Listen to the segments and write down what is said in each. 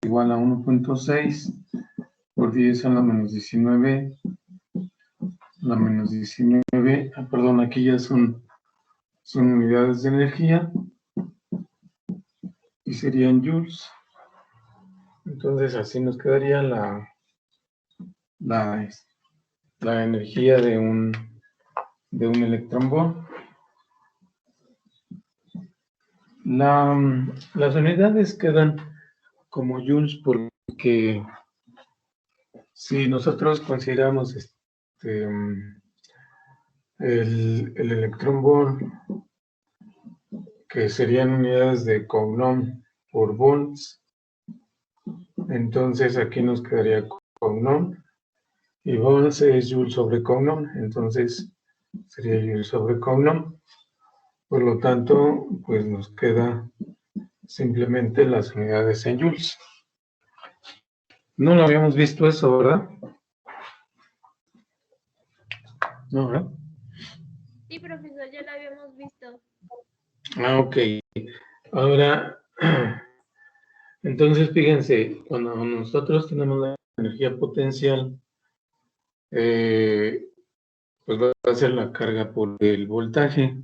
igual a 1.6 por 10 a la menos 19. La menos 19, perdón, aquí ya son unidades de energía y serían joules. Entonces así nos quedaría la energía de un electronvolts. Las unidades quedan como joules porque si nosotros consideramos el electronvolt, que serían unidades de Coulomb por volts, entonces aquí nos quedaría Coulomb, y volts es joule sobre Coulomb, entonces sería joule sobre Coulomb. Por lo tanto, pues nos queda simplemente las unidades en joules. No lo habíamos visto eso, ¿verdad? No, ¿verdad? Sí, profesor, ya lo habíamos visto. Ah, ok. Ahora, entonces fíjense, cuando nosotros tenemos la energía potencial, pues va a ser la carga por el voltaje.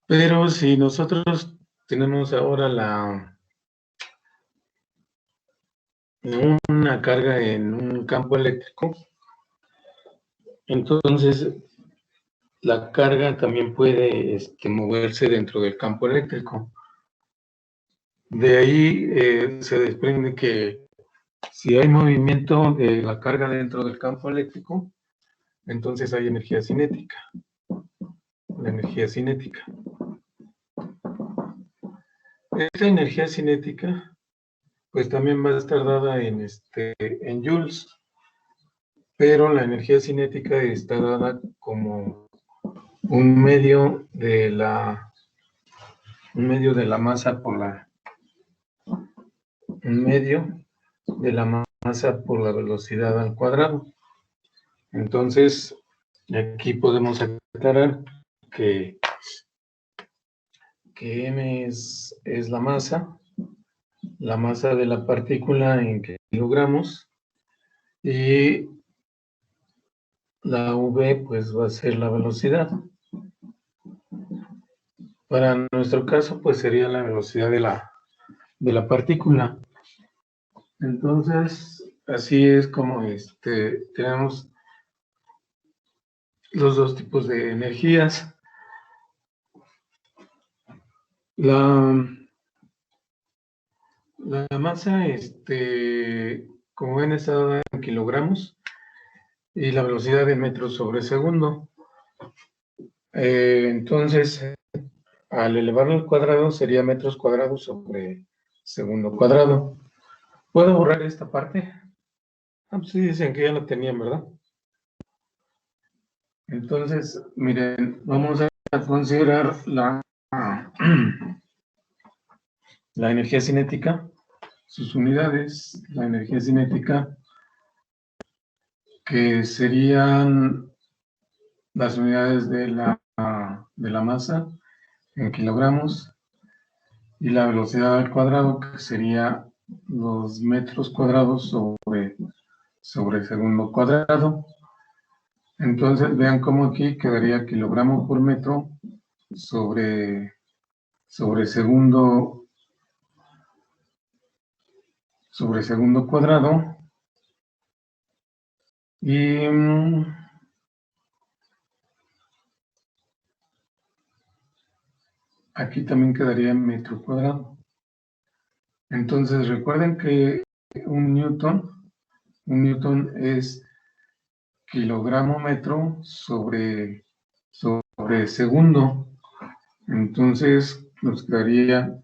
Pero si nosotros tenemos ahora una carga en un campo eléctrico, entonces la carga también puede moverse dentro del campo eléctrico. De ahí se desprende que si hay movimiento de la carga dentro del campo eléctrico, entonces hay energía cinética. La energía cinética. Esta energía cinética, pues también va a estar dada en joules, pero la energía cinética está dada como un medio de la masa por la velocidad al cuadrado. Entonces, aquí podemos aclarar que m es la masa de la partícula en kilogramos, y la v pues va a ser la velocidad. Para nuestro caso pues sería la velocidad de la partícula. Entonces así es como tenemos los dos tipos de energías. La masa, como ven, está dada en kilogramos y la velocidad en metros sobre segundo. Entonces, al elevarlo al cuadrado sería metros cuadrados sobre segundo cuadrado. ¿Puedo borrar esta parte? Ah, pues sí, dicen que ya la tenían, ¿verdad? Entonces, miren, vamos a considerar la energía cinética, sus unidades, la energía cinética, que serían las unidades de la masa en kilogramos, y la velocidad al cuadrado, que sería los metros cuadrados sobre segundo cuadrado. Entonces vean cómo aquí quedaría kilogramo por metro sobre segundo cuadrado, y aquí también quedaría metro cuadrado. Entonces recuerden que un newton es kilogramo metro sobre segundo. Entonces nos quedaría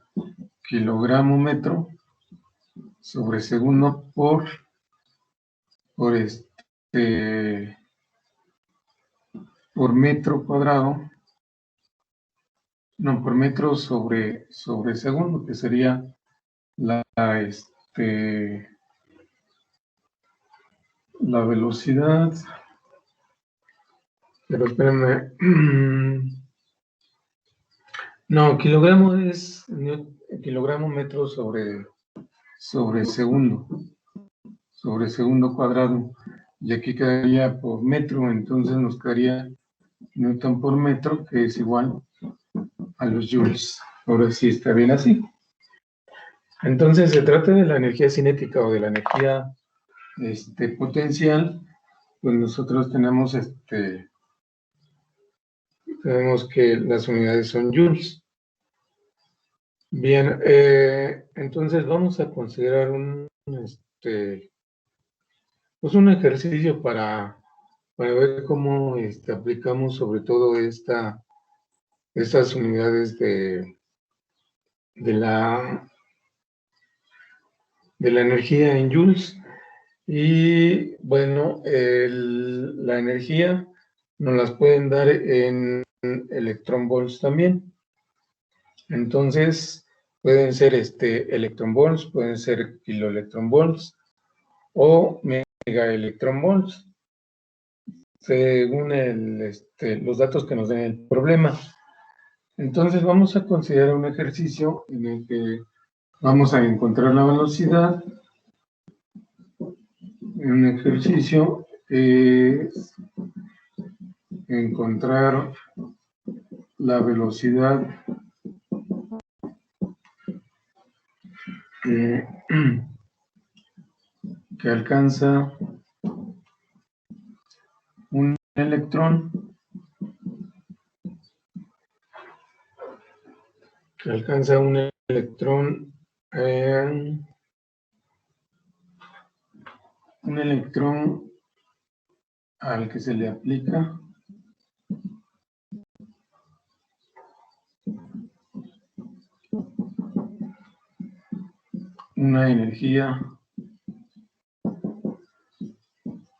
kilogramo metro sobre segundo por metro cuadrado, no, por metro sobre segundo, que sería la velocidad. Pero espérenme. No, kilogramo es kilogramo metro sobre sobre segundo cuadrado, y aquí quedaría por metro, entonces nos quedaría Newton por metro, que es igual a los joules. Ahora sí está bien así. Entonces se trata de la energía cinética o de la energía potencial. Pues nosotros tenemos que las unidades son joules. Bien, entonces vamos a considerar pues un ejercicio para ver cómo aplicamos sobre todo estas unidades de la energía en joules. Y bueno, la energía nos las pueden dar en electronvolts también. Entonces, pueden ser electronvolts, pueden ser kiloelectronvolts o megaelectronvolts, según los datos que nos den el problema. Entonces, vamos a considerar un ejercicio en el que vamos a encontrar la velocidad. Un ejercicio es encontrar la velocidad que alcanza un electrón al que se le aplica una energía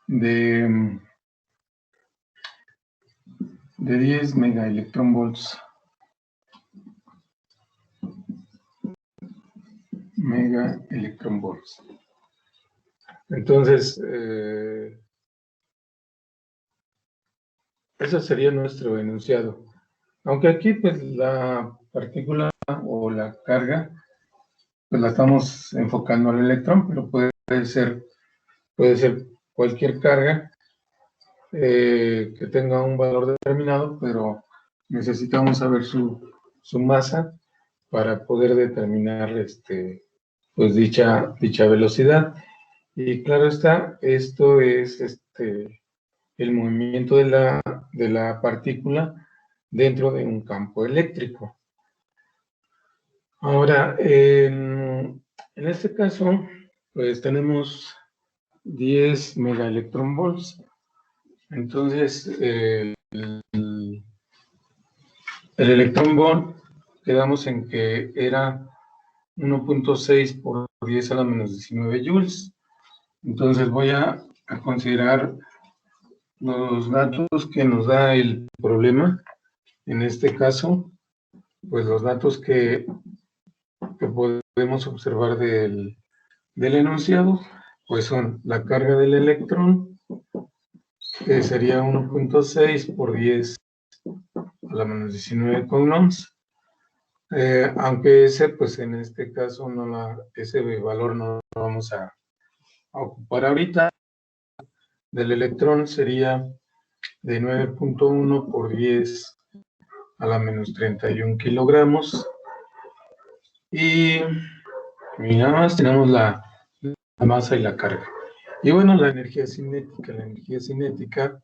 de 10 megaelectronvolts. Entonces, ese sería nuestro enunciado. Aunque aquí, pues, la partícula o la carga, pues la estamos enfocando al electrón, pero puede ser cualquier carga que tenga un valor determinado, pero necesitamos saber su masa para poder determinar pues dicha velocidad. Y claro está, esto es el movimiento de la partícula dentro de un campo eléctrico. Ahora, en este caso, pues tenemos 10 megaelectronvolts. Entonces, el electronvolt, quedamos en que era 1.6 por 10 a la menos 19 joules. Entonces voy a considerar los datos que nos da el problema. En este caso, pues los datos que podemos observar del enunciado, pues son la carga del electrón, que sería 1.6 por 10 a la menos 19 coulombs, aunque ese, pues en este caso, ese valor no lo vamos a ocupar ahorita. Del electrón sería de 9.1 por 10 a la menos 31 kilogramos. Y nada más tenemos la masa y la carga. Y bueno, la energía cinética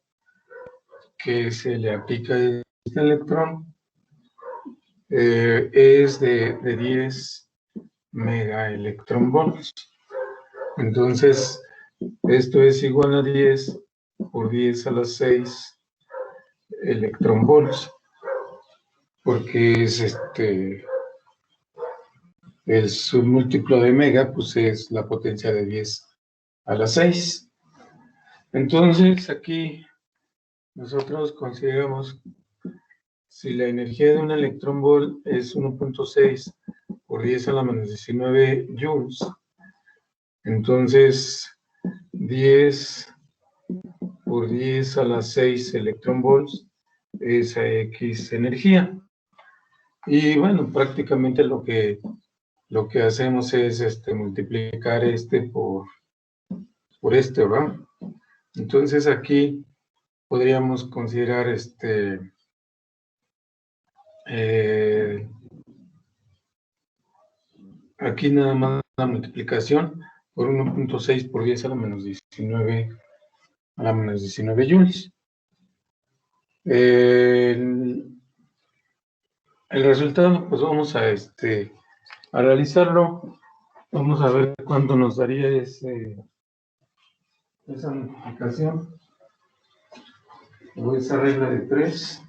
que se le aplica a este electrón es de 10 megaelectronvolts. Entonces, esto es igual a 10 por 10 a la 6 electronvolts, porque es el submúltiplo de mega, pues es la potencia de 10 a la 6. Entonces, aquí nosotros consideramos si la energía de un electronvolt es 1.6 por 10 a la menos 19 joules, entonces 10 por 10 a la 6 electronvolts es X energía. Y bueno, prácticamente lo que lo que hacemos es multiplicar por este, ¿verdad? Entonces aquí podríamos considerar aquí nada más la multiplicación por 1.6 por 10 a la menos 19 joules. El resultado, pues vamos a realizarlo. Vamos a ver cuánto nos daría esa multiplicación o esa regla de 3.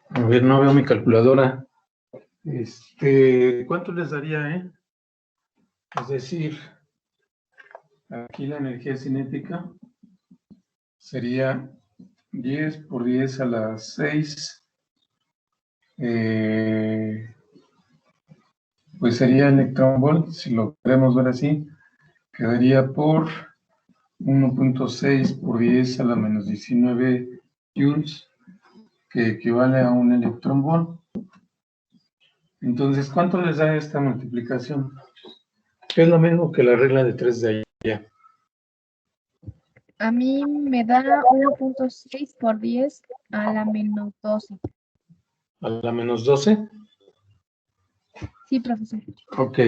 A ver, no veo mi calculadora. ¿Cuánto les daría, Es decir, aquí la energía cinética sería 10 por 10 a la 6. Pues sería electron volt, si lo queremos ver así, quedaría por 1.6 por 10 a la menos 19 joules, que equivale a un electron volt. Entonces, ¿cuánto les da esta multiplicación? Que es lo mismo que la regla de 3 de allá. A mí me da 1.6 por 10 a la menos 12. ¿A la menos 12? Sí, profesor. Ok.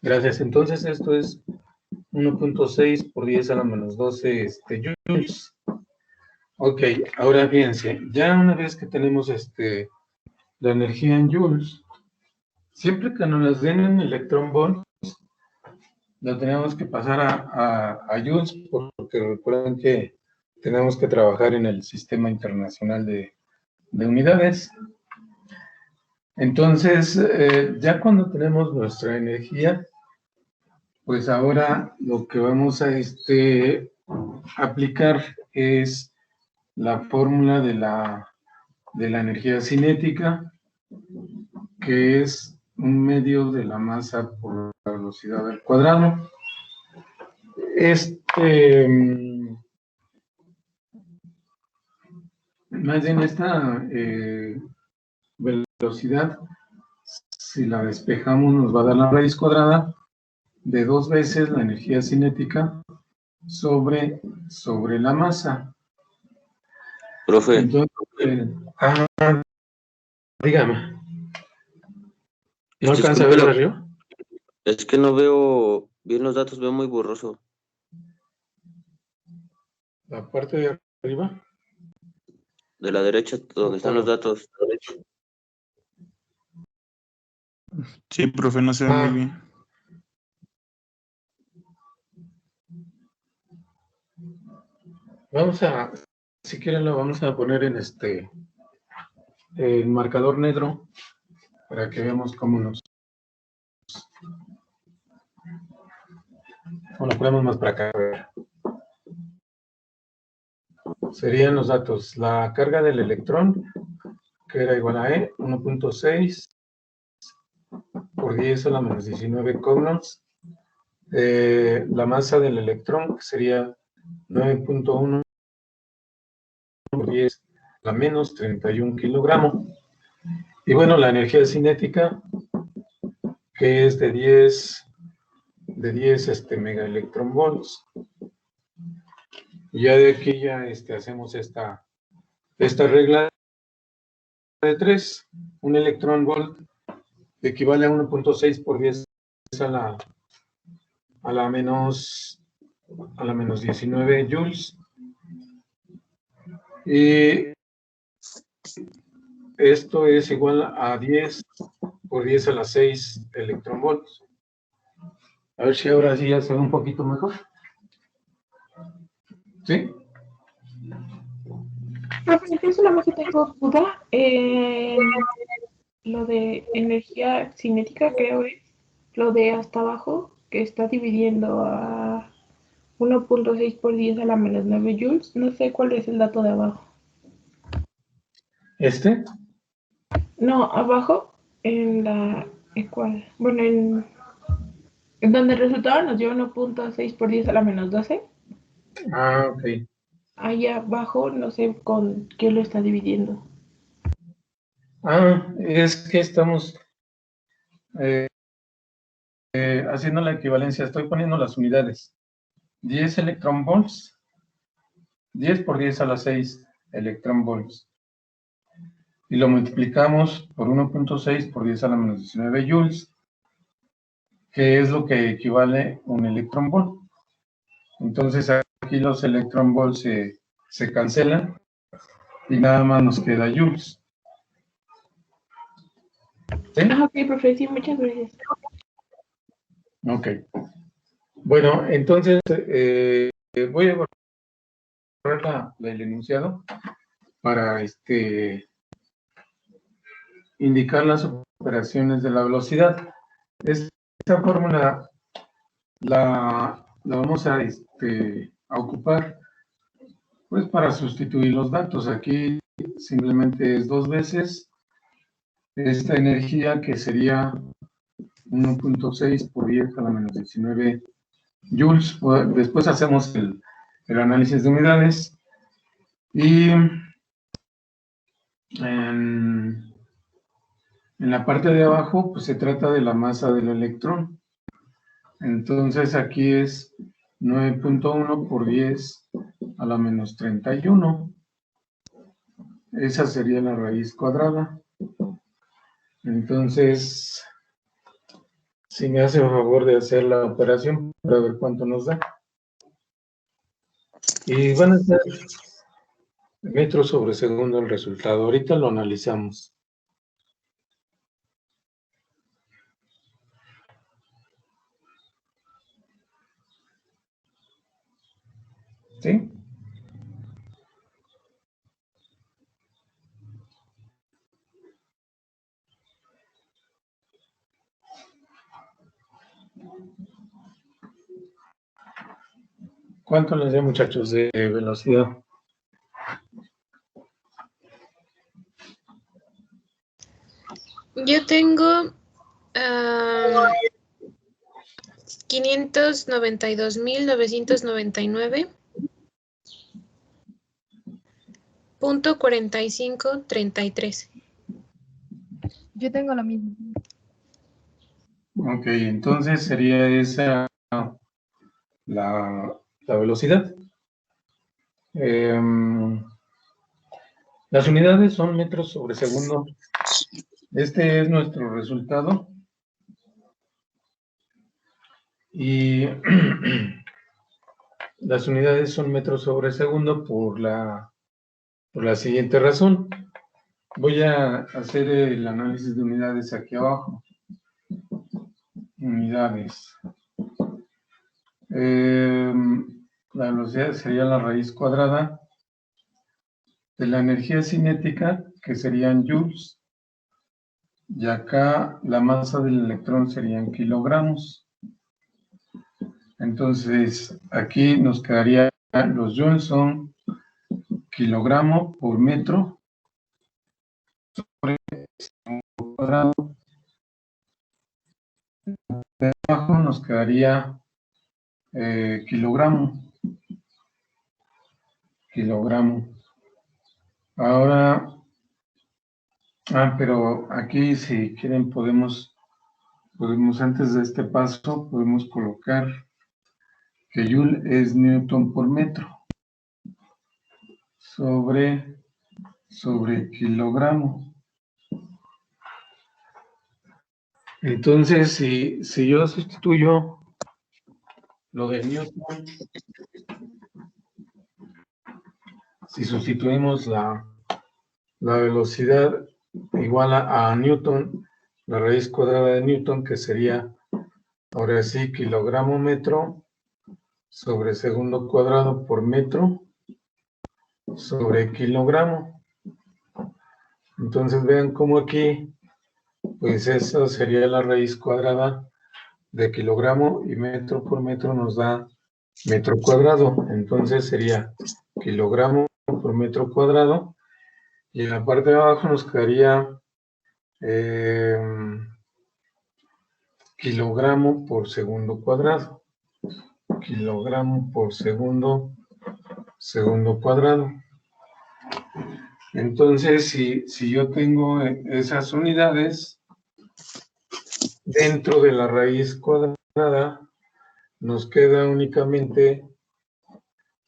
Gracias. Entonces, esto es 1.6 por 10 a la menos 12 joules. Ok, ahora fíjense, ya una vez que tenemos la energía en joules, siempre que nos las den en electron volts, la tenemos que pasar a joules, porque recuerden que tenemos que trabajar en el sistema internacional de unidades. Entonces, ya cuando tenemos nuestra energía, pues ahora lo que vamos a aplicar es la fórmula de la energía cinética, que es un medio de la masa por la velocidad al cuadrado. Más bien esta velocidad, si la despejamos, nos va a dar la raíz cuadrada de 2 veces la energía cinética sobre la masa. Profe. Entonces, dígame. ¿No alcanza a Disculpe, ver arriba? es que no veo bien los datos, veo muy borroso. ¿La parte de arriba? De la derecha, donde están los datos. Sí, profe, no se ve muy bien. Vamos a, si quieren lo vamos a poner en el marcador negro para que veamos cómo lo ponemos más para acá. Serían los datos, la carga del electrón, que era igual a 1.6 por 10 a la menos 19 coulombs. La masa del electrón, que sería 9.1 por 10 a la menos 31 kilogramos. Y bueno, la energía cinética, que es de 10 megaelectronvolts. Y ya de aquí ya hacemos esta regla de 3. Un electrón volt equivale a 1.6 por 10 a la menos 19 joules. Y esto es igual a 10 por 10 a la 6 electronvolts. A ver si ahora sí ya se ve un poquito mejor. ¿Sí? Yo solamente tengo duda en lo de energía cinética, creo es lo de hasta abajo, que está dividiendo a 1.6 por 10 a la menos 9 joules. No sé cuál es el dato de abajo. No, abajo en la... ¿Cuál? Bueno, En donde el resultado nos dio 1.6 por 10 a la menos 12. Ah, ok. Ahí abajo no sé con qué lo está dividiendo. Ah, es que estamos haciendo la equivalencia. Estoy poniendo las unidades. 10 electron volts. 10 por 10 a la 6 electron volts. Y lo multiplicamos por 1.6 por 10 a la menos 19 joules, que es lo que equivale un electron volt. Entonces aquí los electron volts se cancelan y nada más nos queda joules. ¿Sí? Ah, ok, perfecto, sí, muchas gracias. Ok. Bueno, entonces voy a borrar el enunciado para indicar las operaciones de la velocidad. Esta fórmula la vamos a ocupar pues para sustituir los datos. Aquí simplemente es 2 veces esta energía, que sería 1.6 por 10 a la menos 19 joules. Después hacemos el análisis de unidades y en la parte de abajo pues se trata de la masa del electrón. Entonces aquí es 9.1 por 10 a la menos 31. Esa sería la raíz cuadrada. Entonces, si me hace el favor de hacer la operación para ver cuánto nos da. Y van a ser metros sobre segundo el resultado. Ahorita lo analizamos. ¿Sí? ¿Cuánto les da, muchachos, de velocidad? Yo tengo 592.999.4533. Yo tengo lo mismo. Ok, entonces sería esa la velocidad. Las unidades son metros sobre segundo. Este es nuestro resultado. Y las unidades son metros sobre segundo por la siguiente razón. Voy a hacer el análisis de unidades aquí abajo. Unidades. La velocidad sería la raíz cuadrada de la energía cinética, que serían joules, y acá la masa del electrón serían kilogramos. Entonces aquí nos quedaría, los joules son kilogramo por metro sobre segundo cuadrado. De abajo nos quedaría kilogramo. Ahora, pero aquí, si quieren, podemos antes de este paso, podemos colocar que joule es newton por metro sobre kilogramo. Entonces, si yo sustituyo lo de newton, si sustituimos la velocidad igual a newton, la raíz cuadrada de newton, que sería, ahora sí, kilogramo metro sobre segundo cuadrado por metro sobre kilogramo. Entonces vean cómo aquí, pues eso sería la raíz cuadrada de kilogramo, y metro por metro nos da metro cuadrado. Entonces sería kilogramo por metro cuadrado, y en la parte de abajo nos quedaría kilogramo por segundo cuadrado. Kilogramo por segundo cuadrado. Entonces, si yo tengo esas unidades dentro de la raíz cuadrada, nos queda únicamente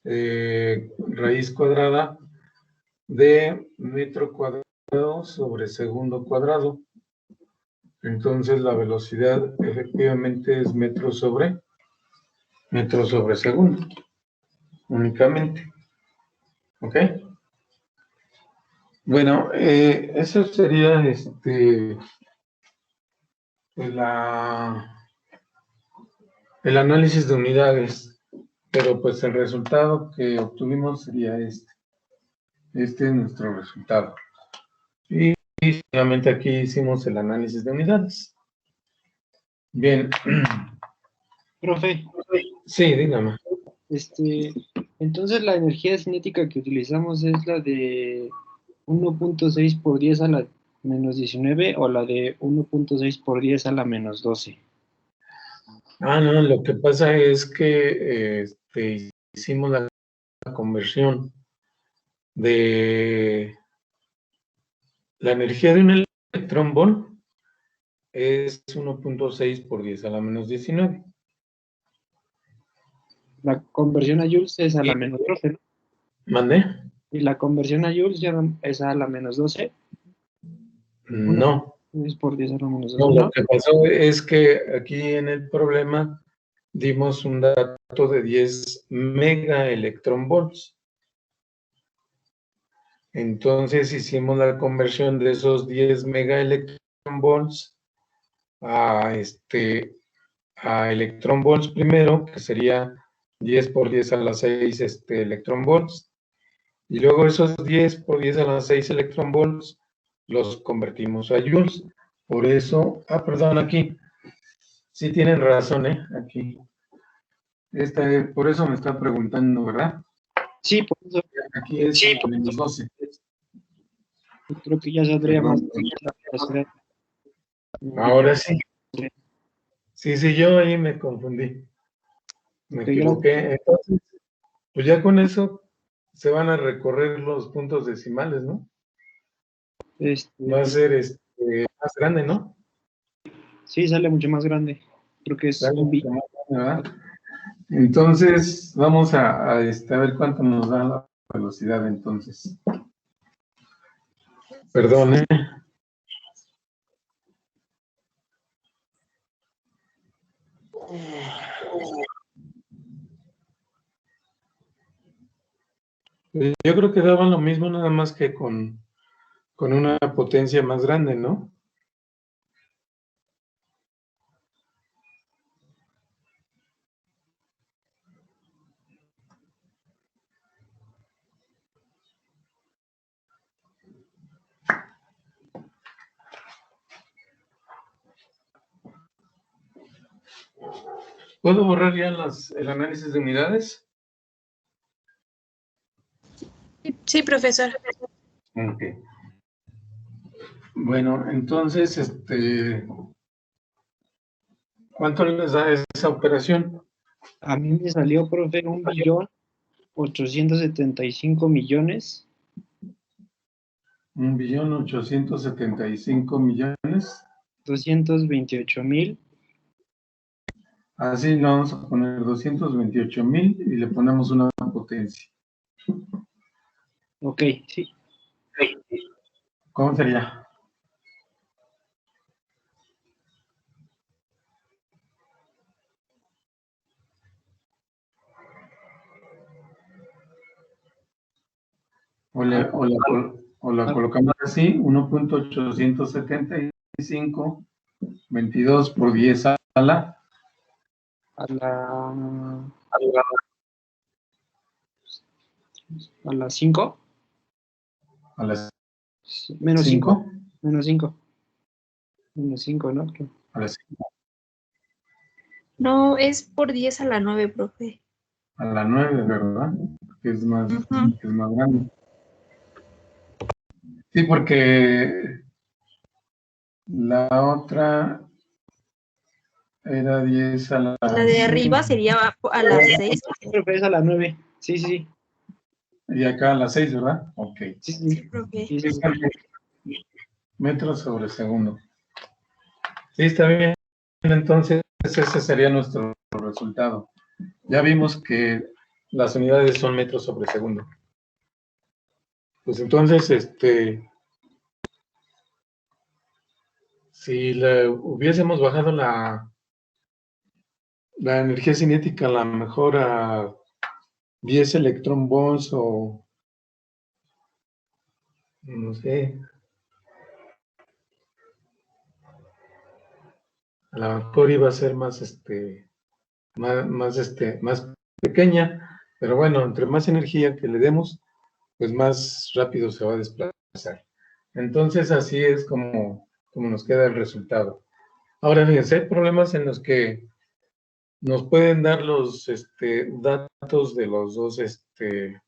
raíz cuadrada de metro cuadrado sobre segundo cuadrado. Entonces, la velocidad efectivamente es metro sobre segundo, únicamente. ¿Ok? Bueno, eso sería el análisis de unidades, pero pues el resultado que obtuvimos sería este. Este es nuestro resultado. Y obviamente aquí hicimos el análisis de unidades. Bien. Profe, Sí, dígame. entonces la energía cinética que utilizamos es la de 1.6 por 10 a la menos 19 o la de 1.6 por 10 a la menos 12. No, lo que pasa es que hicimos la conversión de la energía de un electrón volt es 1.6 por 10 a la menos 19. La conversión a joules es a la menos 12, ¿no? ¿Mandé? Y la conversión a joules ya es a la menos 12. No. Es por 10 a la menos 12, No, ¿no? lo que pasó es que aquí en el problema dimos un dato de 10 megaelectronvolts. Entonces hicimos la conversión de esos 10 megaelectronvolts a electronvolts primero, que sería 10 por 10 a la 6 electronvolts. Y luego esos 10 por 10 a la 6 electronvolts los convertimos a joules. Por eso, perdón, aquí. Sí tienen razón, aquí. Por eso me está preguntando, ¿verdad? Sí, por eso. Aquí es a menos 12. Creo que ya saldría más. Ahora sí. Sí, yo ahí me confundí. Me equivoqué. Entonces, pues ya con eso se van a recorrer los puntos decimales, ¿no? Va a ser más grande, ¿no? Sí, sale mucho más grande. Creo que es Sale un mucho más grande, ¿verdad? Entonces, vamos a ver cuánto nos da la velocidad entonces. Perdón, Yo creo que daban lo mismo, nada más que con una potencia más grande, ¿no? ¿Puedo borrar ya el análisis de unidades? Sí, profesor. Ok. Bueno, entonces, ¿cuánto les da esa operación? A mí me salió, profe, 1.875.000.000. 1.875.000.000. 228.000. Así le vamos a poner 228.000 y le ponemos una potencia. Ok, sí. ¿Cómo sería? O la colocamos así, 1.875, 22 por 10 a la... A las 5. A las Menos 5. 5. Menos 5. Menos 5, ¿no? A las 5. No, es por 10 a la 9, profe. A la 9, ¿verdad? Que es más, que es más grande. Sí, porque la otra Era 10 a la... La de arriba sería a las 6. Sí, profe, es a la 9. Sí, sí, Y acá a las 6, ¿verdad? Ok. sí. Sí, Sí, profe. sí, sí. Metros sobre segundo. Sí, está bien. Entonces, ese sería nuestro resultado. Ya vimos que las unidades son metros sobre segundo. Pues entonces, si hubiésemos bajado la energía cinética a lo mejor a 10 electron volts o no sé, a lo mejor iba a ser más más pequeña, pero bueno, entre más energía que le demos, pues más rápido se va a desplazar. Entonces así es como nos queda el resultado. Ahora fíjense, hay problemas en los que nos pueden dar los datos de los dos de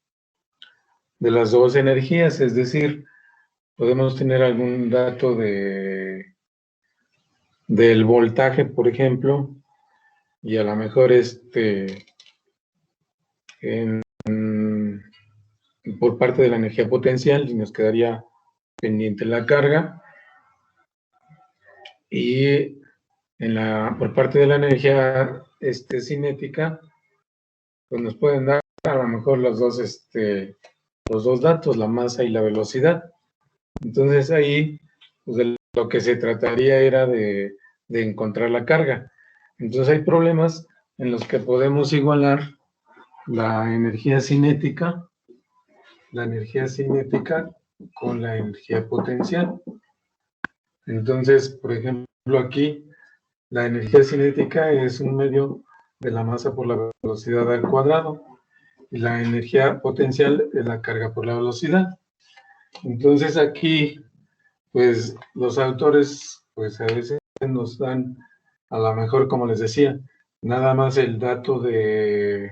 las dos energías, es decir, podemos tener algún dato del voltaje, por ejemplo, y a lo mejor por parte de la energía potencial, y nos quedaría pendiente la carga, y por parte de la energía cinética, pues nos pueden dar a lo mejor los dos datos, la masa y la velocidad. Entonces ahí, pues de lo que se trataría era de encontrar la carga. Entonces hay problemas en los que podemos igualar la energía cinética con la energía potencial. Entonces, por ejemplo, aquí la energía cinética es un medio de la masa por la velocidad al cuadrado y la energía potencial es la carga por la velocidad. Entonces aquí, pues los autores, pues a veces nos dan, a lo mejor como les decía, nada más el dato del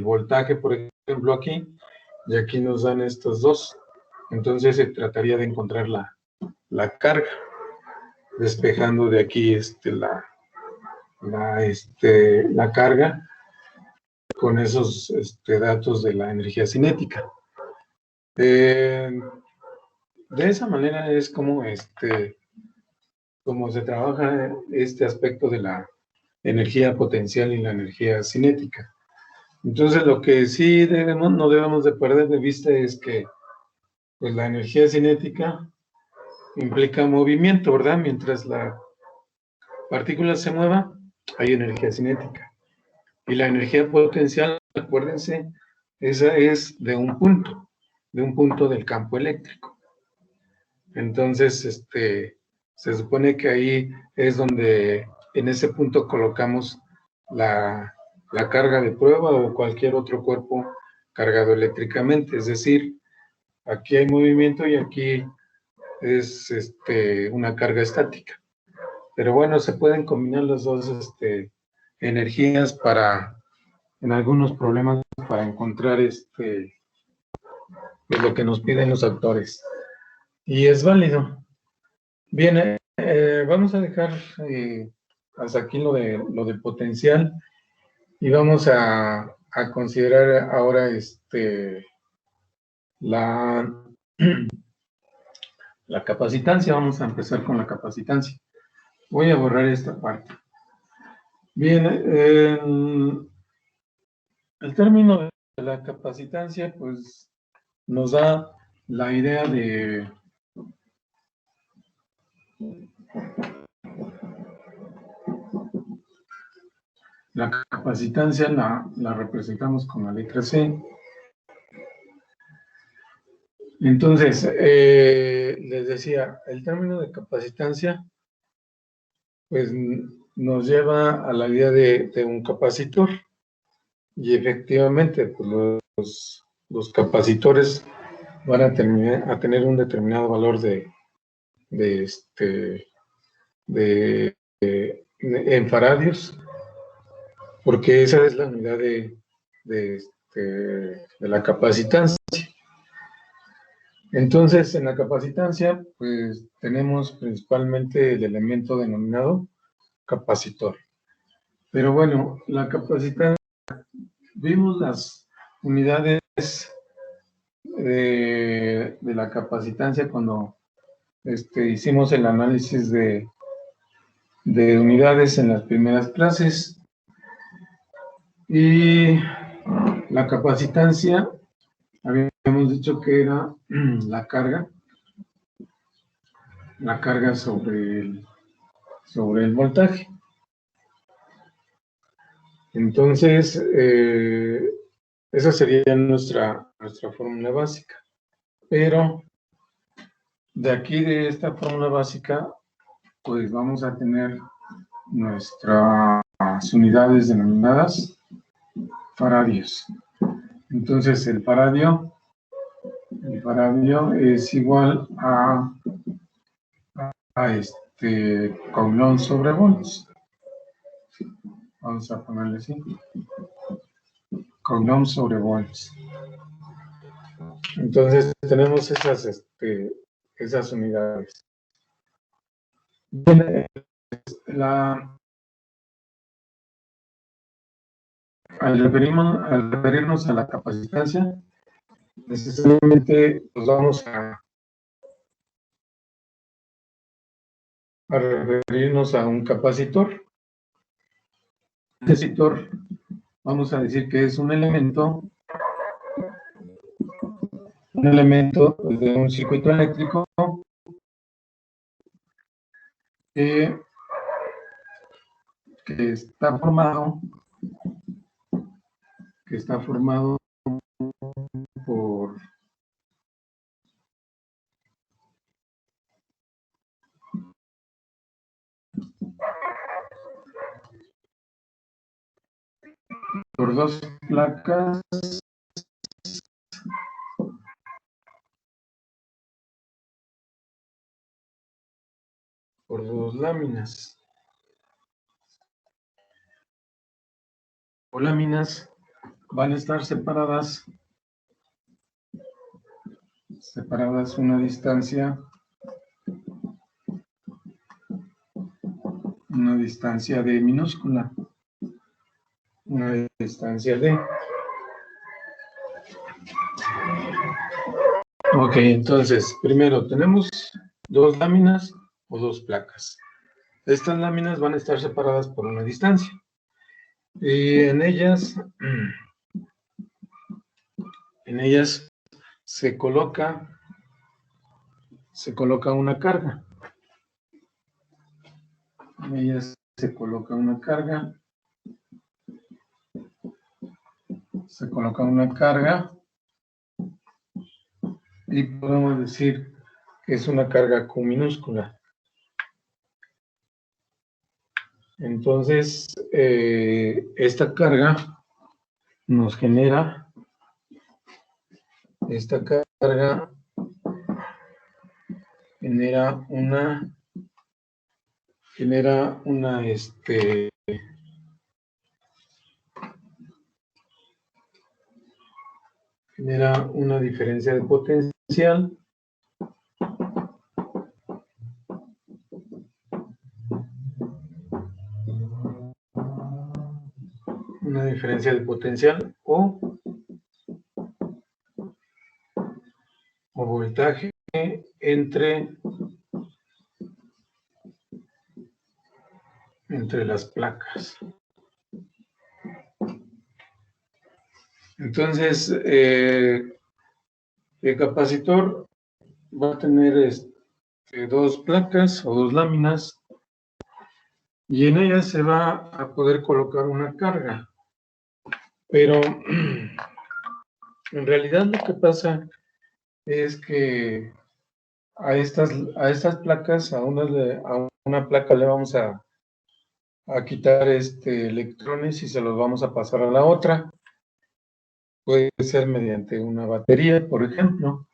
voltaje, por ejemplo aquí, y aquí nos dan estos dos. Entonces se trataría de encontrar la carga, despejando de aquí la carga con esos datos de la energía cinética. De esa manera es como se trabaja este aspecto de la energía potencial y la energía cinética. Entonces, lo que sí no debemos de perder de vista es que pues, la energía cinética implica movimiento, ¿verdad? Mientras la partícula se mueva, hay energía cinética. Y la energía potencial, acuérdense, esa es de un punto del campo eléctrico. Entonces, se supone que ahí es donde en ese punto colocamos la carga de prueba o cualquier otro cuerpo cargado eléctricamente. Es decir, aquí hay movimiento y aquí es una carga estática. Pero bueno, se pueden combinar las dos energías en algunos problemas, para encontrar pues lo que nos piden los autores. Y es válido. Bien, vamos a dejar hasta aquí lo de potencial y vamos a considerar ahora la capacitancia. Vamos a empezar con la capacitancia. Voy a borrar esta parte. Bien, el término de la capacitancia pues nos da la idea de la capacitancia, la representamos con la letra C. Entonces, les decía, el término de capacitancia pues nos lleva a la idea de un capacitor, y efectivamente pues, los capacitores van a tener un determinado valor en faradios, porque esa es la unidad de la capacitancia. Entonces, en la capacitancia, pues tenemos principalmente el elemento denominado capacitor. Pero bueno, la capacitancia, vimos las unidades de la capacitancia cuando hicimos el análisis de unidades en las primeras clases. Y la capacitancia, habíamos dicho que era la carga sobre el voltaje. Entonces, esa sería nuestra fórmula básica. Pero de aquí, de esta fórmula básica, pues vamos a tener nuestras unidades denominadas faradios. Entonces, el faradio es igual a Coulomb sobre volts. Vamos a ponerle así. Coulomb sobre volts. Entonces, tenemos esas unidades. Bien, al referirnos a la capacitancia, necesariamente nos vamos a referirnos a un capacitor. Un capacitor, vamos a decir que es un elemento de un circuito eléctrico que está formado por dos placas por dos láminas. O láminas van a estar separadas una distancia d minúscula. Una distancia d. Ok, entonces, primero tenemos dos láminas o dos placas. Estas láminas van a estar separadas por una distancia. Y en ellas se coloca una carga. En ellas se coloca una carga. Y podemos decir que es una carga Q minúscula. Entonces, esta carga nos genera, genera una diferencia de potencial o voltaje entre las placas. Entonces, el capacitor va a tener dos placas o dos láminas y en ellas se va a poder colocar una carga. Pero en realidad lo que pasa es que a estas placas, a una placa le vamos a quitar electrones y se los vamos a pasar a la otra. Puede ser mediante una batería, por ejemplo.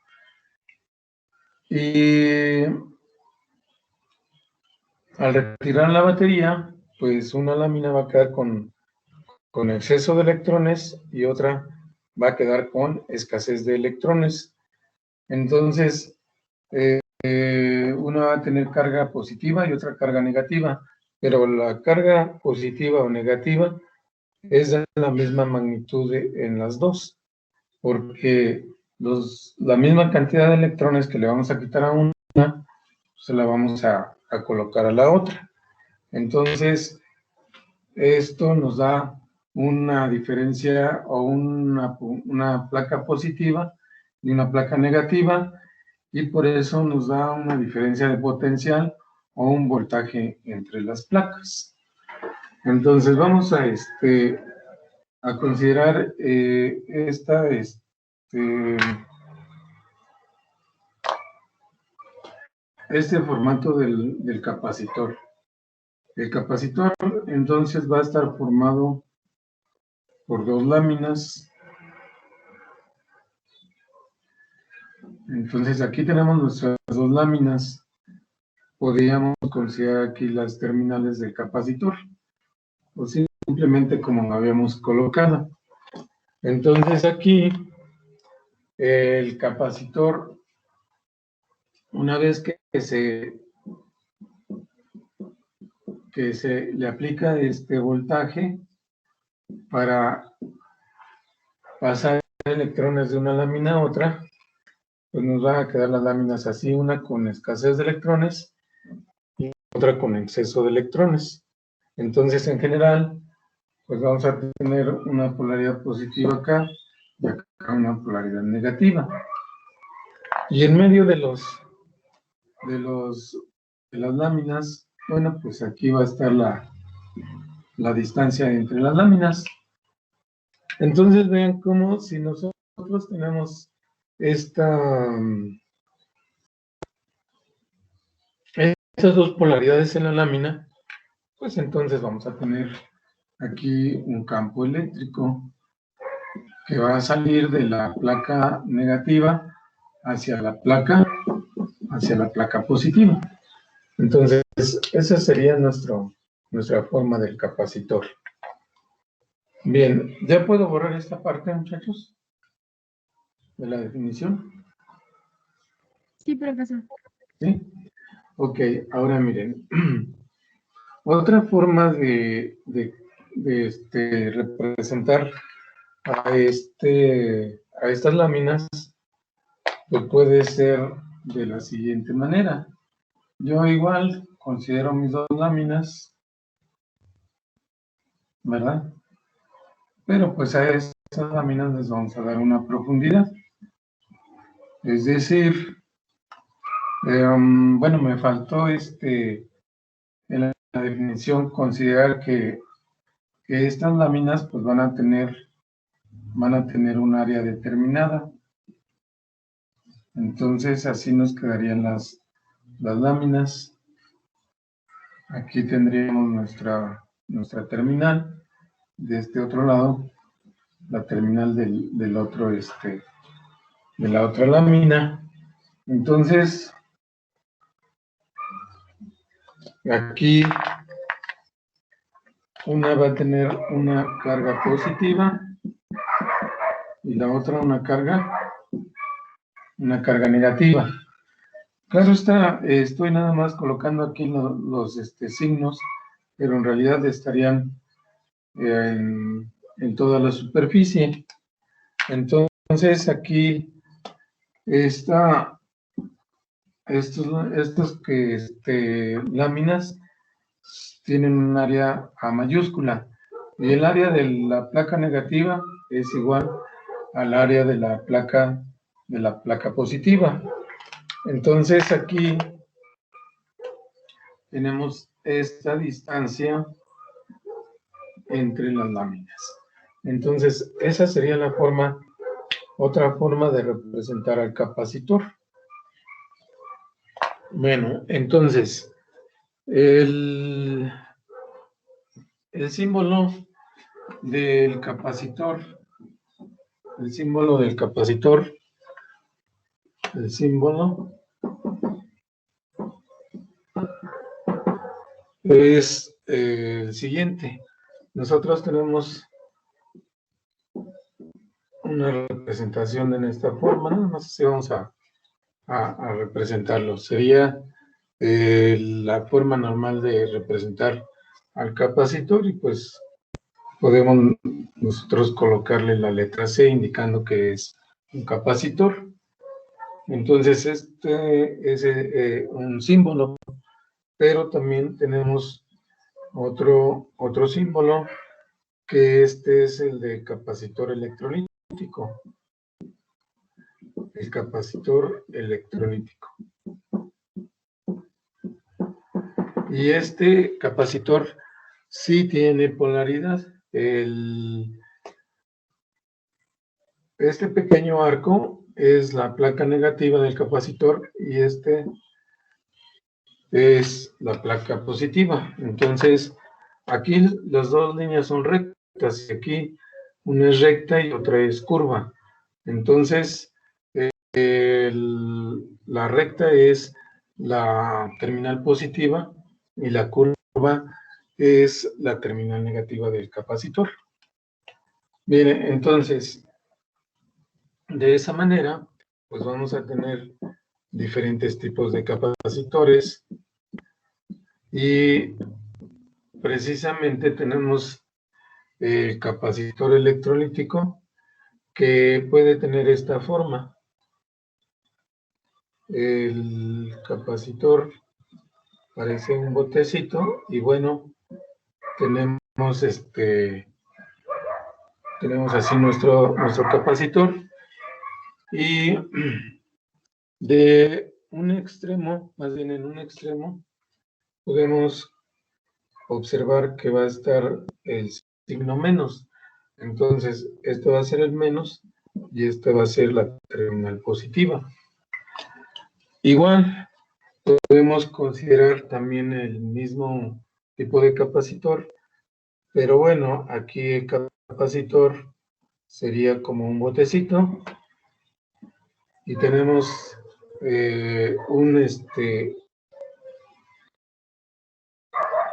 Y al retirar la batería, pues una lámina va a quedar con exceso de electrones y otra va a quedar con escasez de electrones. Entonces, una va a tener carga positiva y otra carga negativa. pero la carga positiva o negativa es de la misma magnitud en las dos, porque la misma cantidad de electrones que le vamos a quitar a una, se la vamos a colocar a la otra. Entonces, esto nos da una diferencia o una placa positiva y una placa negativa, y por eso nos da una diferencia de potencial o un voltaje entre las placas. Entonces vamos a considerar este formato del capacitor. El capacitor entonces va a estar formado por dos láminas. Entonces aquí tenemos nuestras dos láminas. Podríamos considerar aquí las terminales del capacitor, o simplemente como lo habíamos colocado. Entonces aquí el capacitor, una vez que se le aplica este voltaje para pasar electrones de una lámina a otra, pues nos van a quedar las láminas así, una con escasez de electrones y otra con exceso de electrones. Entonces, en general, pues vamos a tener una polaridad positiva acá y acá una polaridad negativa. Y en medio de las láminas, bueno, pues aquí va a estar la distancia entre las láminas. Entonces vean cómo si nosotros tenemos estas dos polaridades en la lámina, pues entonces vamos a tener aquí un campo eléctrico que va a salir de la placa negativa hacia la placa positiva. Entonces, esa sería nuestra forma del capacitor. Bien, ¿ya puedo borrar esta parte, muchachos? De la definición. Sí, profesor. ¿Sí? Ok, ahora miren. Otra forma de representar a estas láminas, pues puede ser de la siguiente manera. Yo igual considero mis dos láminas, ¿verdad? Pero pues a estas láminas les vamos a dar una profundidad. Es decir, bueno, me faltó en la definición considerar que estas láminas pues van a tener un área determinada. Entonces así nos quedarían las láminas. Aquí tendríamos nuestra terminal. De este otro lado, la terminal del otro, de la otra lámina. Entonces, aquí una va a tener una carga positiva y la otra una carga negativa. Claro está, estoy nada más colocando aquí los signos, pero en realidad estarían en toda la superficie. Entonces aquí estas láminas tienen un área A mayúscula y el área de la placa negativa es igual al área de la placa positiva. Entonces aquí tenemos esta distancia entre las láminas. Entonces esa sería otra forma de representar al capacitor. Bueno, entonces el símbolo del capacitor, el símbolo es el siguiente. Nosotros tenemos una representación en esta forma, nada más así vamos a representarlo. Sería la forma normal de representar al capacitor y pues podemos nosotros colocarle la letra C indicando que es un capacitor. Entonces este es un símbolo, pero también tenemos otro símbolo, que este es el de capacitor electrolítico. El capacitor electrolítico. Y este capacitor sí tiene polaridad. Este pequeño arco es la placa negativa del capacitor y este es la placa positiva. Entonces, aquí las dos líneas son rectas. Aquí una es recta y otra es curva. Entonces, la recta es la terminal positiva y la curva es la terminal negativa del capacitor. Bien, entonces, de esa manera, pues vamos a tener diferentes tipos de capacitores y precisamente tenemos el capacitor electrolítico que puede tener esta forma. El capacitor parece un botecito y bueno, tenemos así nuestro capacitor y de un extremo, más bien en un extremo, podemos observar que va a estar el signo menos. Entonces, esto va a ser el menos y esta va a ser la terminal positiva. Igual, podemos considerar también el mismo tipo de capacitor, pero bueno, aquí el capacitor sería como un botecito y tenemos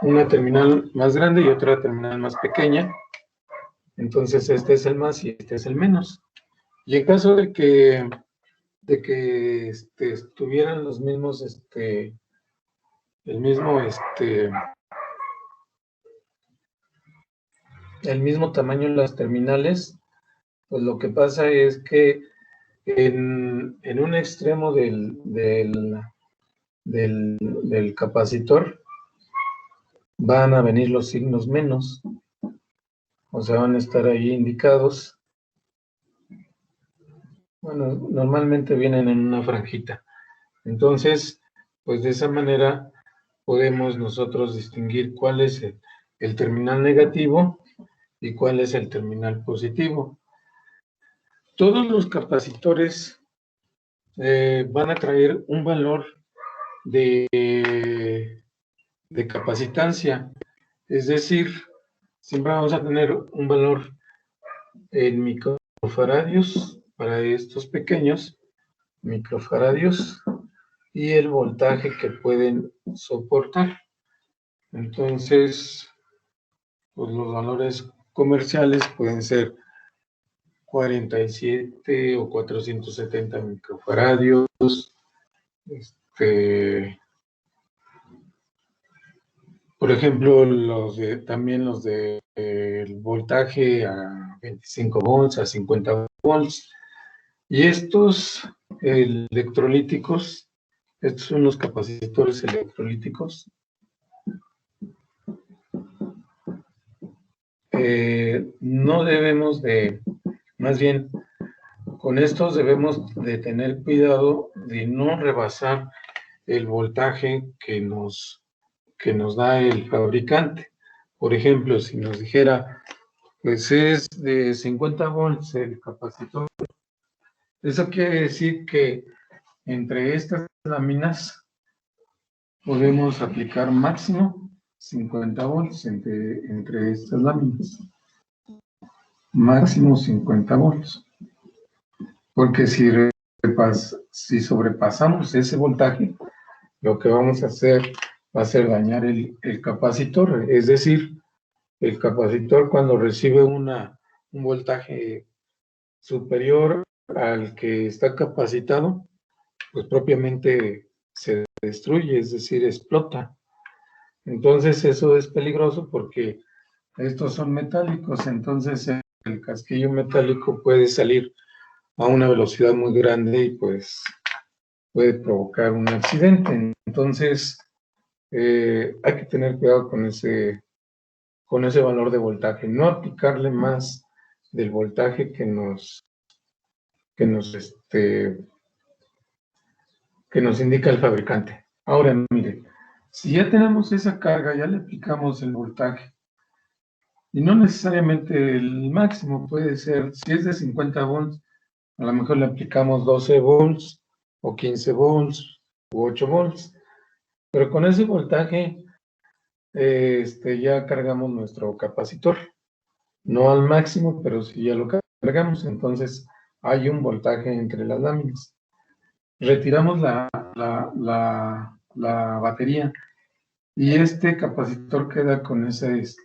una terminal más grande y otra terminal más pequeña. Entonces este es el más y este es el menos. Y en caso de que estuvieran los mismos, el mismo tamaño en las terminales, pues lo que pasa es que en un extremo del capacitor van a venir los signos menos, o sea, van a estar ahí indicados. Bueno, normalmente vienen en una franjita. Entonces, pues de esa manera podemos nosotros distinguir cuál es el terminal negativo y cuál es el terminal positivo. Todos los capacitores van a traer un valor de capacitancia, es decir, siempre vamos a tener un valor en microfaradios para estos pequeños microfaradios y el voltaje que pueden soportar. Entonces, pues los valores comerciales pueden ser 47 o 470 microfaradios, por ejemplo, también los de el voltaje a 25 volts, a 50 volts. Y estos electrolíticos, estos son los capacitores electrolíticos. No debemos más bien, con estos debemos de tener cuidado de no rebasar el voltaje que nos da el fabricante. Por ejemplo, si nos dijera, pues es de 50 volts el capacitor, eso quiere decir que entre estas láminas podemos aplicar máximo 50 volts entre estas láminas. Máximo 50 volts. Porque si sobrepasamos ese voltaje, lo que vamos a hacer va a ser dañar el capacitor. Es decir, el capacitor cuando recibe un voltaje superior al que está capacitado, pues propiamente se destruye, es decir, explota. Entonces eso es peligroso porque estos son metálicos, entonces el casquillo metálico puede salir a una velocidad muy grande y pues puede provocar un accidente. Entonces hay que tener cuidado con ese valor de voltaje, no aplicarle más del voltaje que nos indica el fabricante. Ahora, mire, si ya tenemos esa carga, ya le aplicamos el voltaje, y no necesariamente el máximo, puede ser, si es de 50 volts, a lo mejor le aplicamos 12 volts, o 15 volts, u 8 volts, pero con ese voltaje ya cargamos nuestro capacitor, no al máximo, pero si ya lo cargamos, entonces hay un voltaje entre las láminas. Retiramos la batería y este capacitor queda con ese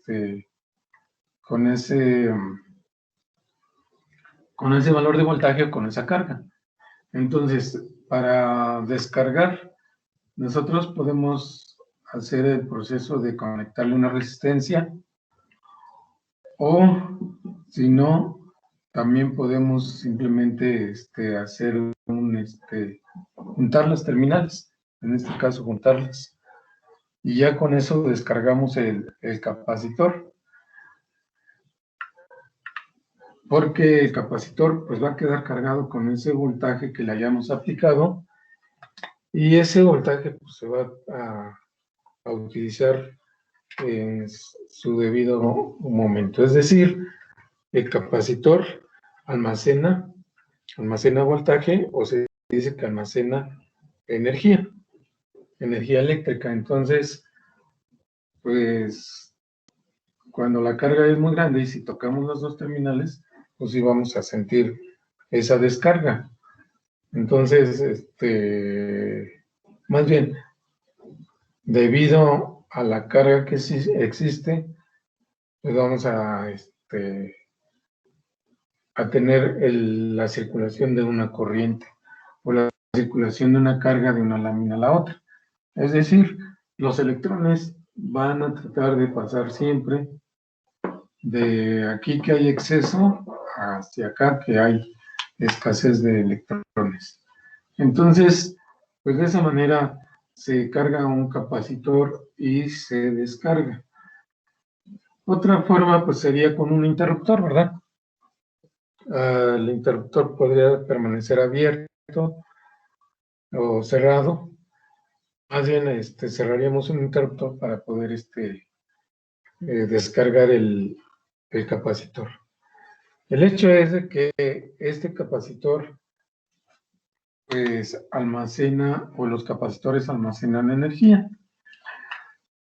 valor de voltaje o con esa carga. Entonces, para descargar, nosotros podemos hacer el proceso de conectarle una resistencia, o si no, también podemos simplemente hacer juntar las terminales, en este caso juntarlas, y ya con eso descargamos el capacitor, porque el capacitor pues va a quedar cargado con ese voltaje que le hayamos aplicado, y ese voltaje pues se va a utilizar en su debido momento. Es decir, el capacitor almacena voltaje, o se dice que almacena energía eléctrica. Entonces, pues, cuando la carga es muy grande y si tocamos los dos terminales, pues sí vamos a sentir esa descarga. Entonces, más bien, debido a la carga que sí existe, pues vamos a tener la circulación de una corriente o la circulación de una carga de una lámina a la otra. Es decir, los electrones van a tratar de pasar siempre de aquí que hay exceso hacia acá que hay escasez de electrones. Entonces, pues de esa manera se carga un capacitor y se descarga. Otra forma pues sería con un interruptor, ¿verdad? El interruptor podría permanecer abierto o cerrado. Más bien cerraríamos un interruptor para poder descargar el capacitor. El hecho es de que este capacitor pues almacena, o los capacitores almacenan energía.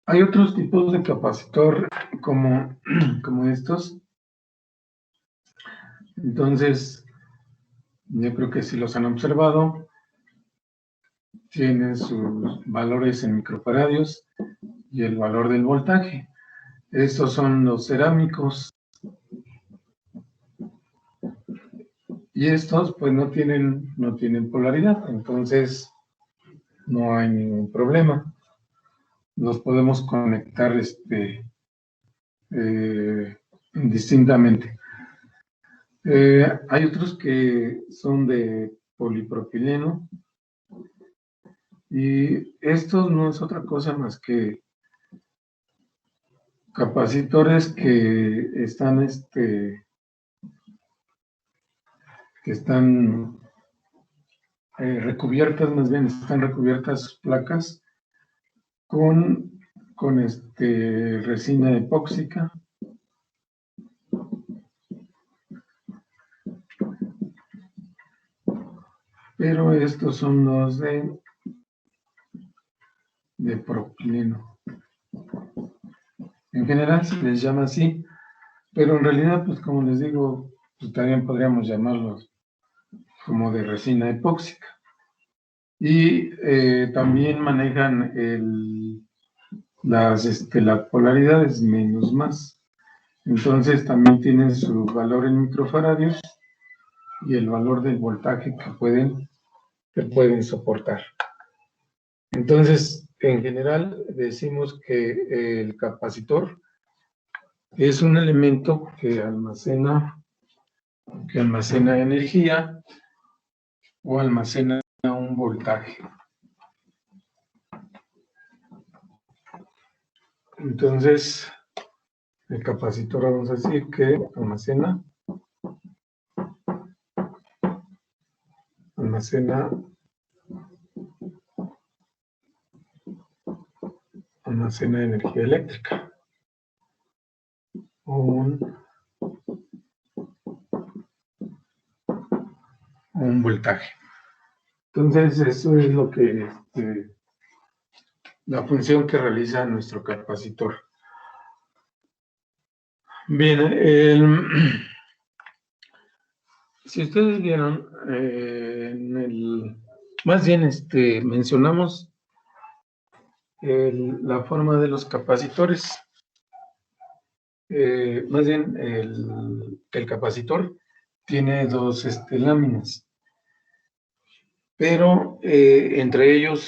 Hay otros tipos de capacitor como estos. Entonces, yo creo que si los han observado, tienen sus valores en microfaradios y el valor del voltaje. Estos son los cerámicos. Y estos pues no tienen polaridad, entonces no hay ningún problema. Los podemos conectar indistintamente. Hay otros que son de polipropileno, y estos no es otra cosa más que capacitores que están recubiertas, más bien están recubiertas sus placas con resina epóxica. Pero estos son los de propileno. En general se les llama así, pero en realidad, pues como les digo, pues también podríamos llamarlos como de resina epóxica. Y también manejan las polaridades menos más. Entonces también tienen su valor en microfaradios y el valor del voltaje que pueden soportar. Entonces, en general decimos que el capacitor es un elemento que almacena energía o almacena un voltaje. Entonces, el capacitor vamos a decir que almacena energía eléctrica o un voltaje. Entonces, eso es lo que la función que realiza nuestro capacitor. Bien, si ustedes vieron, más bien mencionamos la forma de los capacitores. Más bien, el capacitor tiene dos láminas, pero entre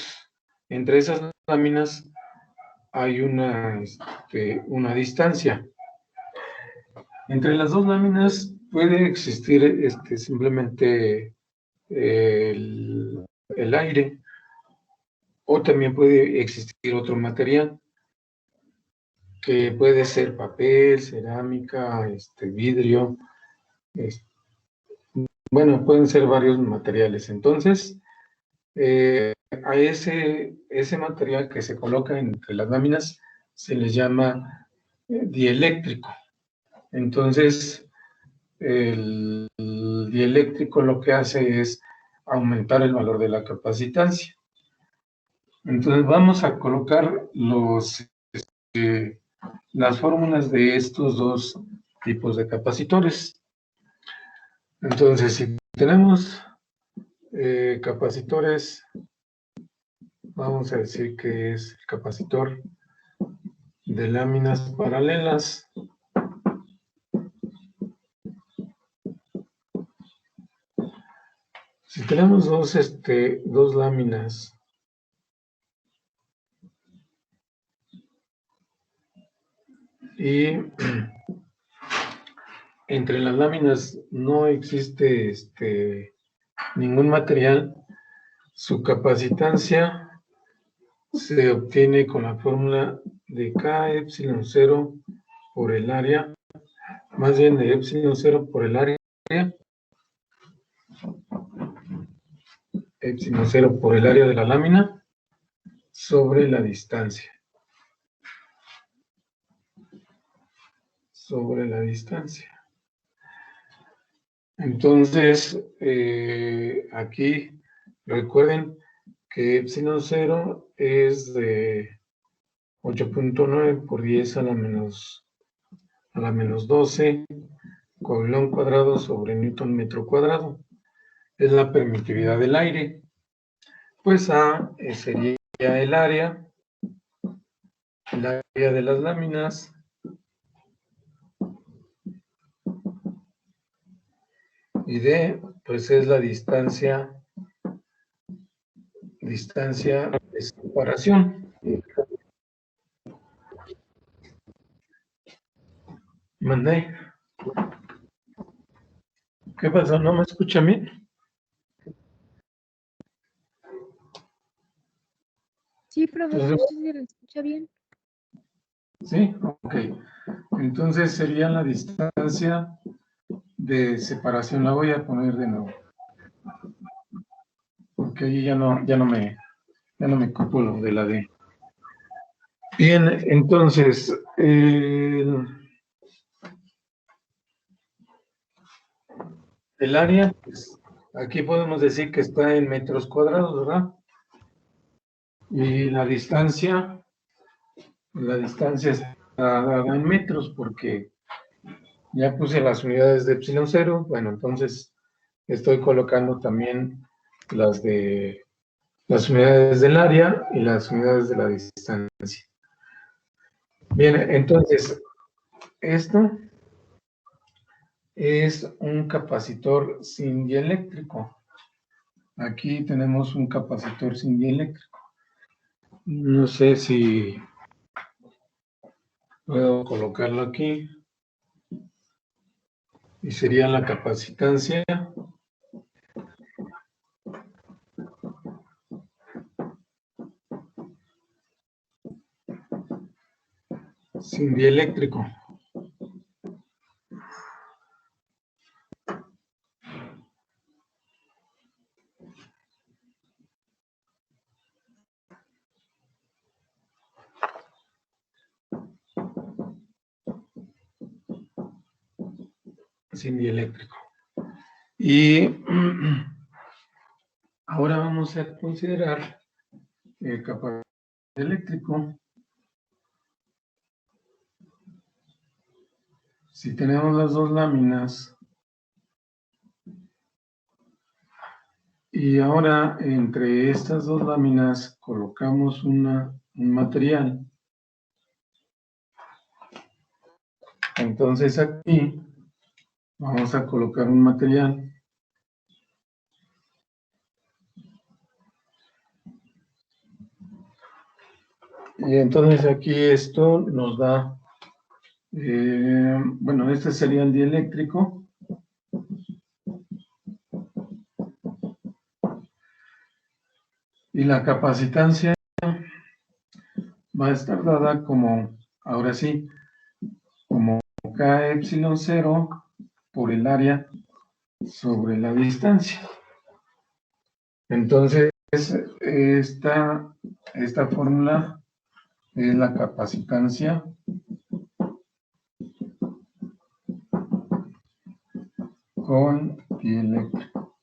esas láminas hay una distancia. Entre las dos láminas puede existir simplemente el aire, o también puede existir otro material, que puede ser papel, cerámica, vidrio, bueno, pueden ser varios materiales. Entonces, a ese material que se coloca entre las láminas se les llama dieléctrico. Entonces, el dieléctrico lo que hace es aumentar el valor de la capacitancia. Entonces, vamos a colocar las fórmulas de estos dos tipos de capacitores. Entonces, si tenemos capacitores, vamos a decir que es el capacitor de láminas paralelas. Si tenemos dos láminas y entre las láminas no existe ningún material, su capacitancia se obtiene con la fórmula de K epsilon 0 por el área, más bien de epsilon 0 por el área, epsilon 0 por el área de la lámina sobre la distancia. Entonces, aquí recuerden que epsilon 0 es de 8.9 por 10 a la menos 12 coulomb cuadrado sobre newton metro cuadrado. Es la permitividad del aire. Pues A sería el área de las láminas. Y D, pues es la distancia de separación. Mandé. ¿Qué pasó? ¿No me escucha bien? Sí, profesor, Entonces, sí se le escucha bien. sí, ok. Entonces sería la distancia de separación. La voy a poner de nuevo. Porque ahí ya no me ocupo lo de la D. Bien, entonces, el área, pues, aquí podemos decir que está en metros cuadrados, ¿verdad? Y la distancia está dada en metros porque ya puse las unidades de epsilon 0. Bueno, entonces estoy colocando también las unidades del área y las unidades de la distancia. Bien, entonces, esto es un capacitor sin dieléctrico. Aquí tenemos un capacitor sin dieléctrico. No sé si puedo colocarlo aquí. Y sería la capacitancia sin dieléctrico. Sin dieléctrico. Y ahora vamos a considerar el capacitor eléctrico. Si tenemos las dos láminas y ahora entre estas dos láminas colocamos un material, entonces aquí vamos a colocar un material. Y entonces aquí esto nos da, bueno, este sería el dieléctrico. Y la capacitancia va a estar dada como, ahora sí, como K epsilon 0 por el área sobre la distancia. Entonces, esta fórmula es la capacitancia con dieléctrico.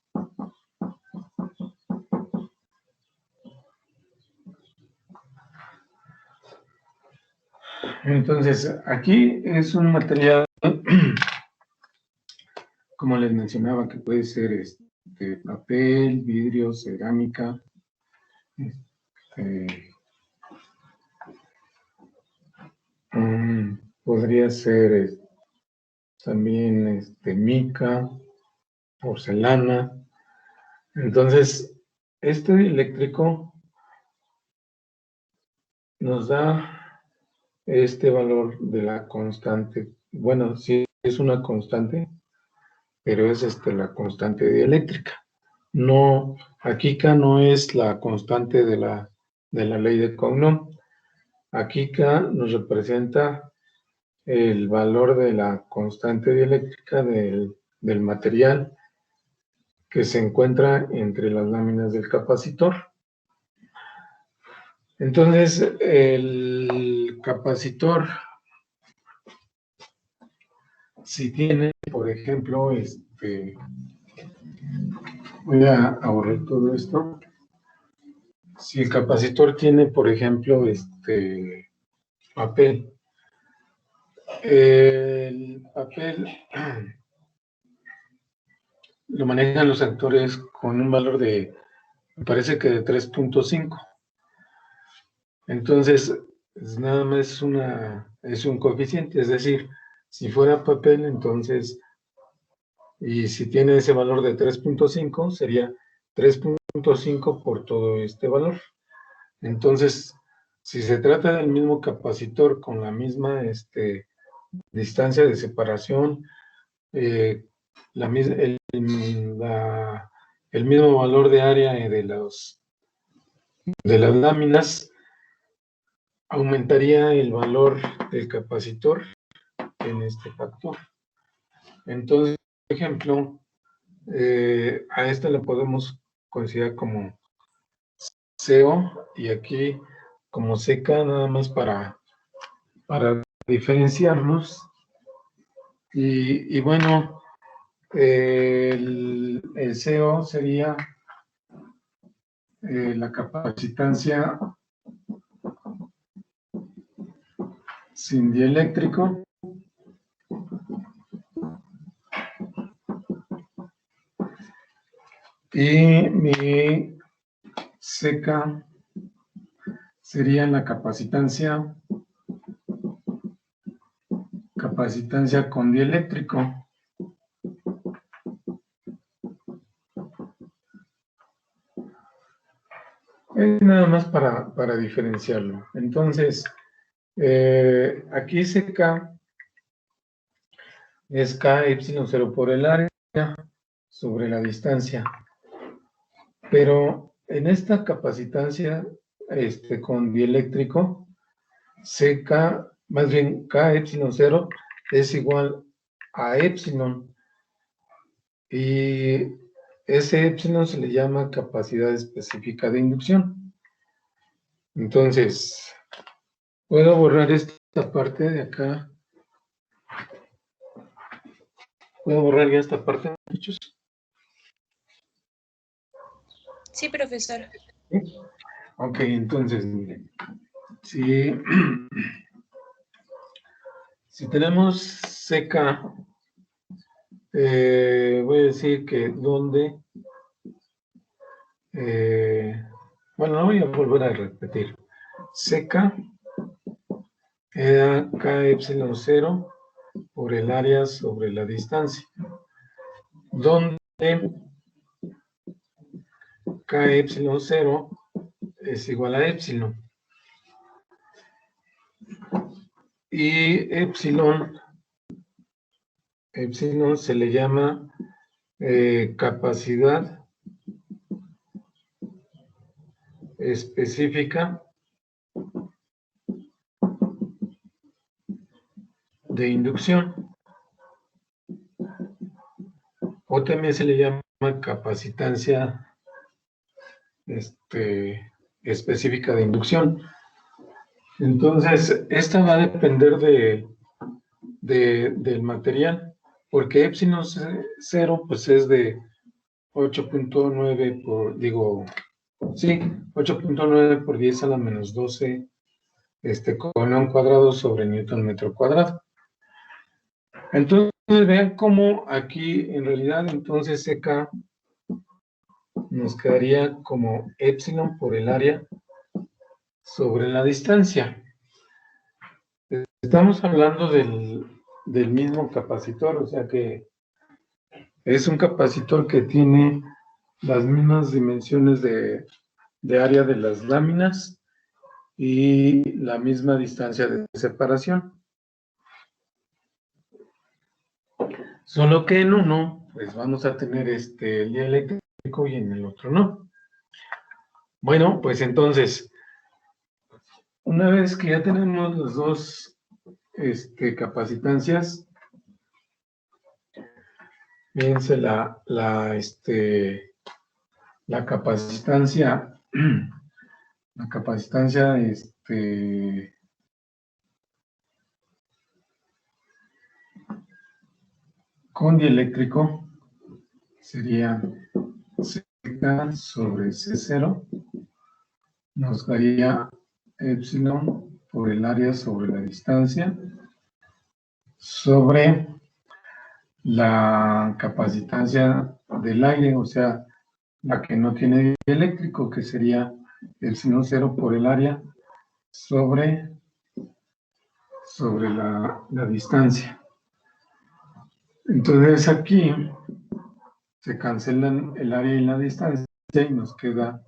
Entonces, aquí es un material, como les mencionaba, que puede ser papel, vidrio, cerámica, podría ser también mica, porcelana. Entonces, este dieléctrico nos da este valor de la constante. Bueno, sí es una constante, pero es la constante dieléctrica. No, aquí K no es la constante de la ley de Coulomb. Aquí K nos representa el valor de la constante dieléctrica del material que se encuentra entre las láminas del capacitor. Entonces, el capacitor, si tiene, por ejemplo, voy a borrar todo esto. Si el capacitor tiene, por ejemplo, papel, el papel lo manejan los actores con un valor de, me parece que de 3.5. Entonces, nada más es un coeficiente, es decir, si fuera papel, entonces, y si tiene ese valor de 3.5, sería 3.5 por todo este valor. Entonces, si se trata del mismo capacitor con la misma distancia de separación, el mismo valor de área de las láminas, aumentaría el valor del capacitor en este factor. Entonces, por ejemplo, a esta la podemos considerar como CO y aquí como CK, nada más para diferenciarlos. Y bueno, el CO sería la capacitancia sin dieléctrico y mi CK sería la capacitancia con dieléctrico. Es nada más para diferenciarlo. Entonces, aquí CK es K epsilon 0 por el área sobre la distancia. Pero en esta capacitancia con dieléctrico, CK, más bien K epsilon 0 es igual a epsilon. Y ese epsilon se le llama capacidad específica de inducción. Entonces, puedo borrar esta parte de acá. ¿Puedo borrar ya esta parte, muchachos? Sí, profesor. ¿Sí? Ok, entonces, miren. Si tenemos CK, voy a decir que donde, bueno, no voy a volver a repetir. CK era K epsilon 0 por el área sobre la distancia, donde K epsilon 0 es igual a epsilon. Y epsilon se le llama capacidad específica de inducción, o también se le llama capacitancia específica de inducción. Entonces, esta va a depender del material, porque epsilon 0 pues es de 8.9 por, 8.9 por 10 a la menos 12 colón cuadrado sobre newton metro cuadrado. Entonces, vean cómo aquí en realidad entonces CK nos quedaría como epsilon por el área sobre la distancia. Estamos hablando del mismo capacitor, o sea que es un capacitor que tiene las mismas dimensiones de área de las láminas y la misma distancia de separación. Solo que en uno, pues vamos a tener el dieléctrico y en el otro no. Bueno, pues entonces, una vez que ya tenemos las dos capacitancias, fíjense la capacitancia, con dieléctrico sería CK sobre C0, nos daría epsilon por el área sobre la distancia sobre la capacitancia del aire, o sea, la que no tiene dieléctrico, que sería epsilon 0 por el área sobre la distancia. Entonces aquí se cancelan el área y la distancia y nos queda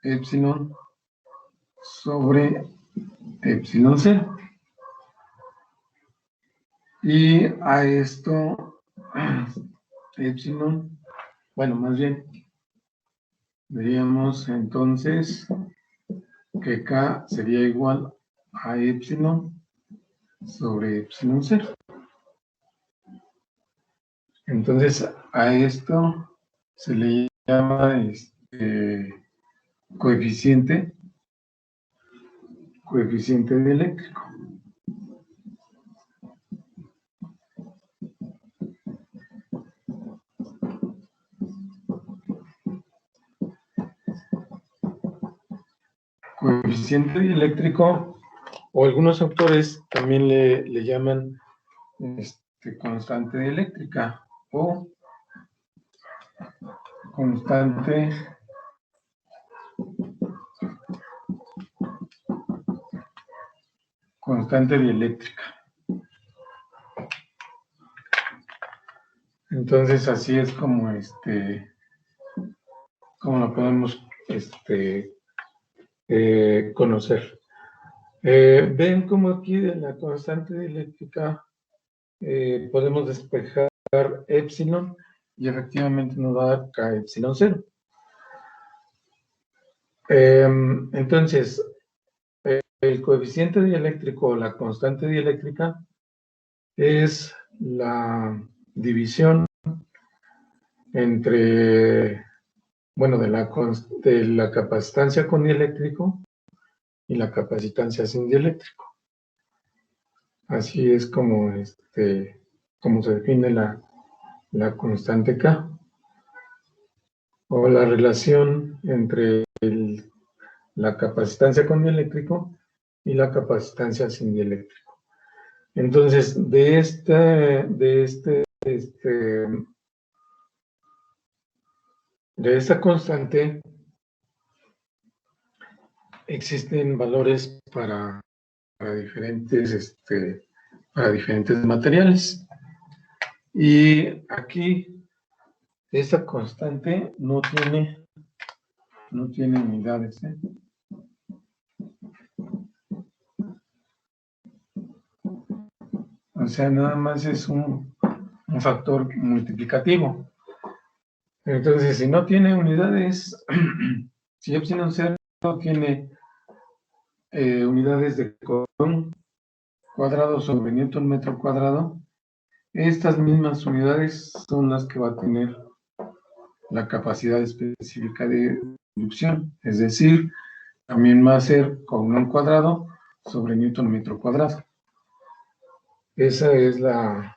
epsilon sobre epsilon 0. Y a esto, epsilon, bueno, más bien, diríamos entonces que K sería igual a epsilon sobre epsilon 0. Entonces, a esto se le llama coeficiente dieléctrico. Coeficiente dieléctrico, o algunos autores también le llaman constante dieléctrica o constante dieléctrica. Entonces así es como como lo podemos conocer. Ven como aquí de la constante dieléctrica podemos despejar epsilon y efectivamente nos va a dar K epsilon 0. Entonces, el coeficiente dieléctrico o la constante dieléctrica es la división entre, bueno, de la capacitancia con dieléctrico y la capacitancia sin dieléctrico. Así es como, como se define la constante K, o la relación entre la capacitancia con dieléctrico y la capacitancia sin dieléctrico. Entonces, de esta constante existen valores para diferentes materiales. Y aquí esta constante no tiene unidades, ¿eh? O sea, nada más es un factor multiplicativo. Entonces, si no tiene unidades, si epsilon 0 tiene unidades de coulomb cuadrado sobre newton metro cuadrado, estas mismas unidades son las que va a tener la capacidad específica de inducción, es decir, también va a ser coulomb cuadrado sobre newton metro cuadrado. Esa es la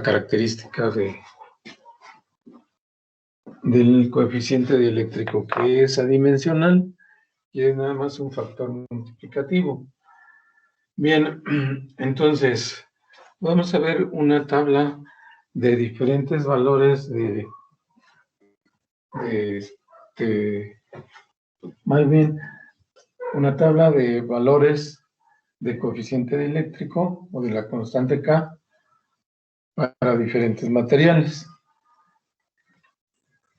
característica del coeficiente dieléctrico, que es adimensional y es nada más un factor multiplicativo. Bien, entonces vamos a ver una tabla de diferentes valores más bien una tabla de valores de coeficiente dieléctrico o de la constante K para diferentes materiales.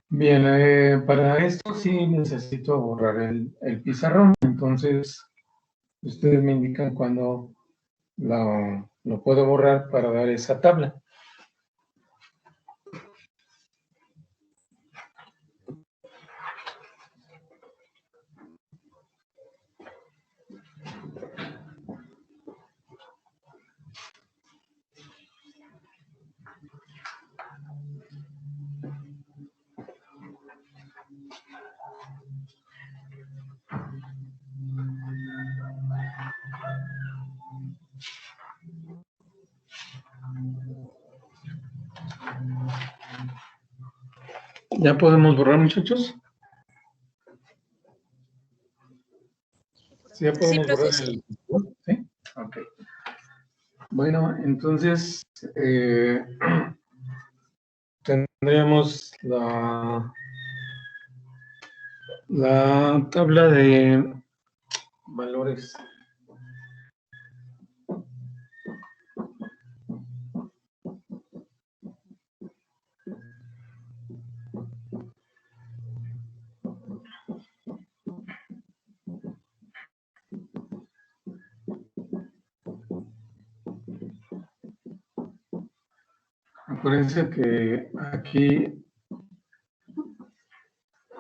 Bien, para esto sí necesito borrar el pizarrón, entonces ustedes me indican cuando lo puedo borrar para dar esa tabla. ¿Ya podemos borrar, muchachos? ¿Sí, ya podemos borrar profesor. ¿Sí? Ok. Bueno, entonces tendríamos la tabla de valores. Acuérdense que aquí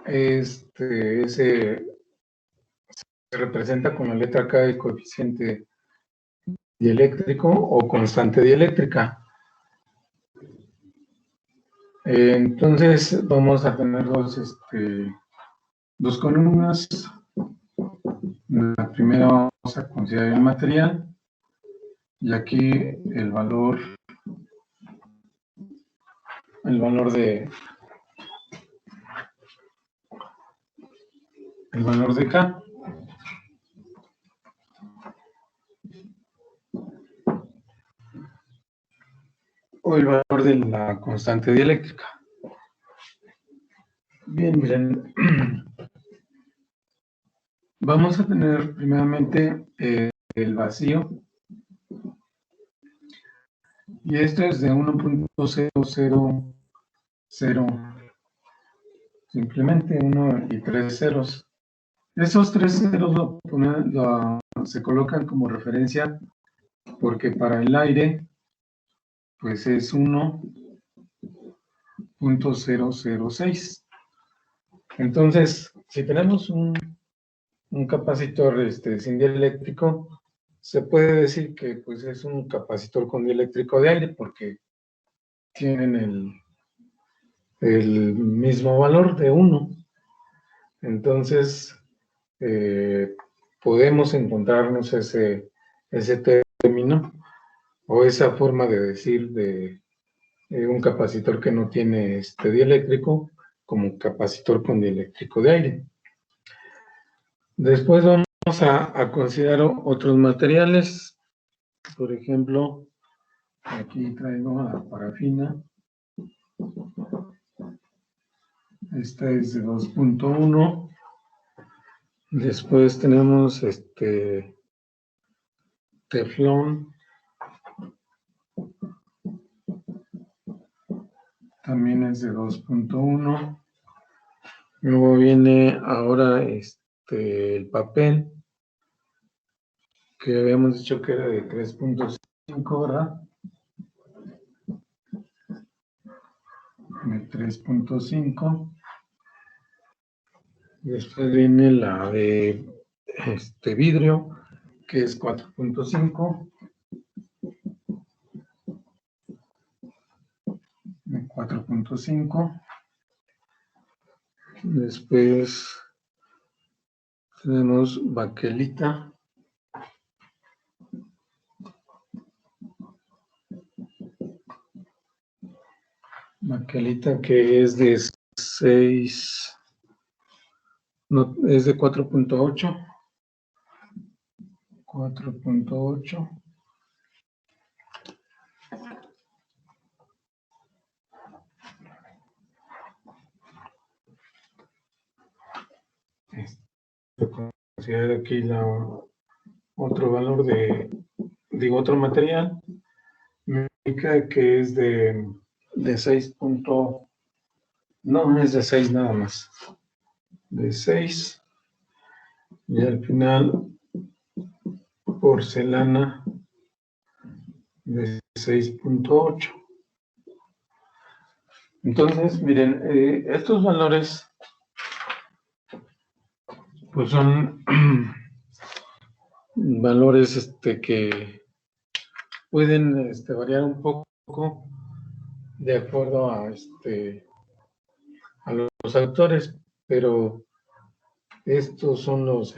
se representa con la letra K el coeficiente dieléctrico o constante dieléctrica. Entonces vamos a tener dos columnas. La primera vamos a considerar el material y aquí el valor de K. O el valor de la constante dieléctrica. Bien, miren. Vamos a tener primeramente el vacío. Y esto es de 1.000 simplemente 1 y 3 ceros. Esos 3 ceros se colocan como referencia porque para el aire pues es 1.006. Entonces, si tenemos un capacitor sin dieléctrico, se puede decir que pues es un capacitor con dieléctrico de aire porque tienen el mismo valor de 1. Entonces, podemos encontrarnos ese término o esa forma de decir de un capacitor que no tiene dieléctrico como capacitor con dieléctrico de aire. Después vamos a considerar otros materiales. Por ejemplo, aquí traigo la parafina. Esta es de 2.1. Después tenemos teflón. También es de 2.1. Luego viene ahora el papel, que habíamos dicho que era de 3.5, ¿verdad? De 3.5. Después viene la de vidrio, que es 4.5. De 4.5. Después tenemos baquelita. Baquelita que es de 6, no, es de 4.8. 4.8. Considerar aquí otro valor otro material, me indica que es de 6. No, es de 6 nada más. De 6. Y al final, porcelana de 6.8. Entonces, miren, estos valores pues son valores que pueden variar un poco de acuerdo a los autores, pero estos son los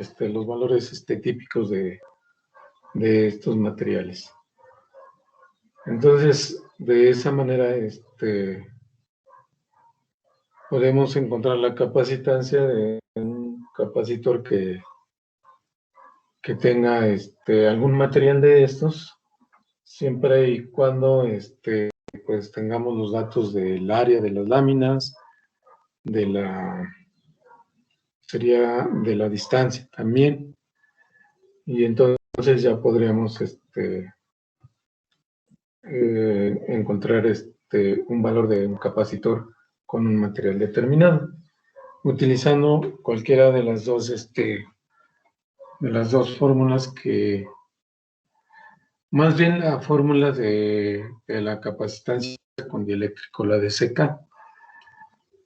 valores típicos de estos materiales. Entonces, de esa manera podemos encontrar la capacitancia de un capacitor que tenga algún material de estos, siempre y cuando pues tengamos los datos del área de las láminas, de la distancia también, y entonces ya podríamos encontrar un valor de un capacitor con un material determinado, utilizando cualquiera de las dos fórmulas que, más bien la fórmula de la capacitancia con dieléctrico, la de CK.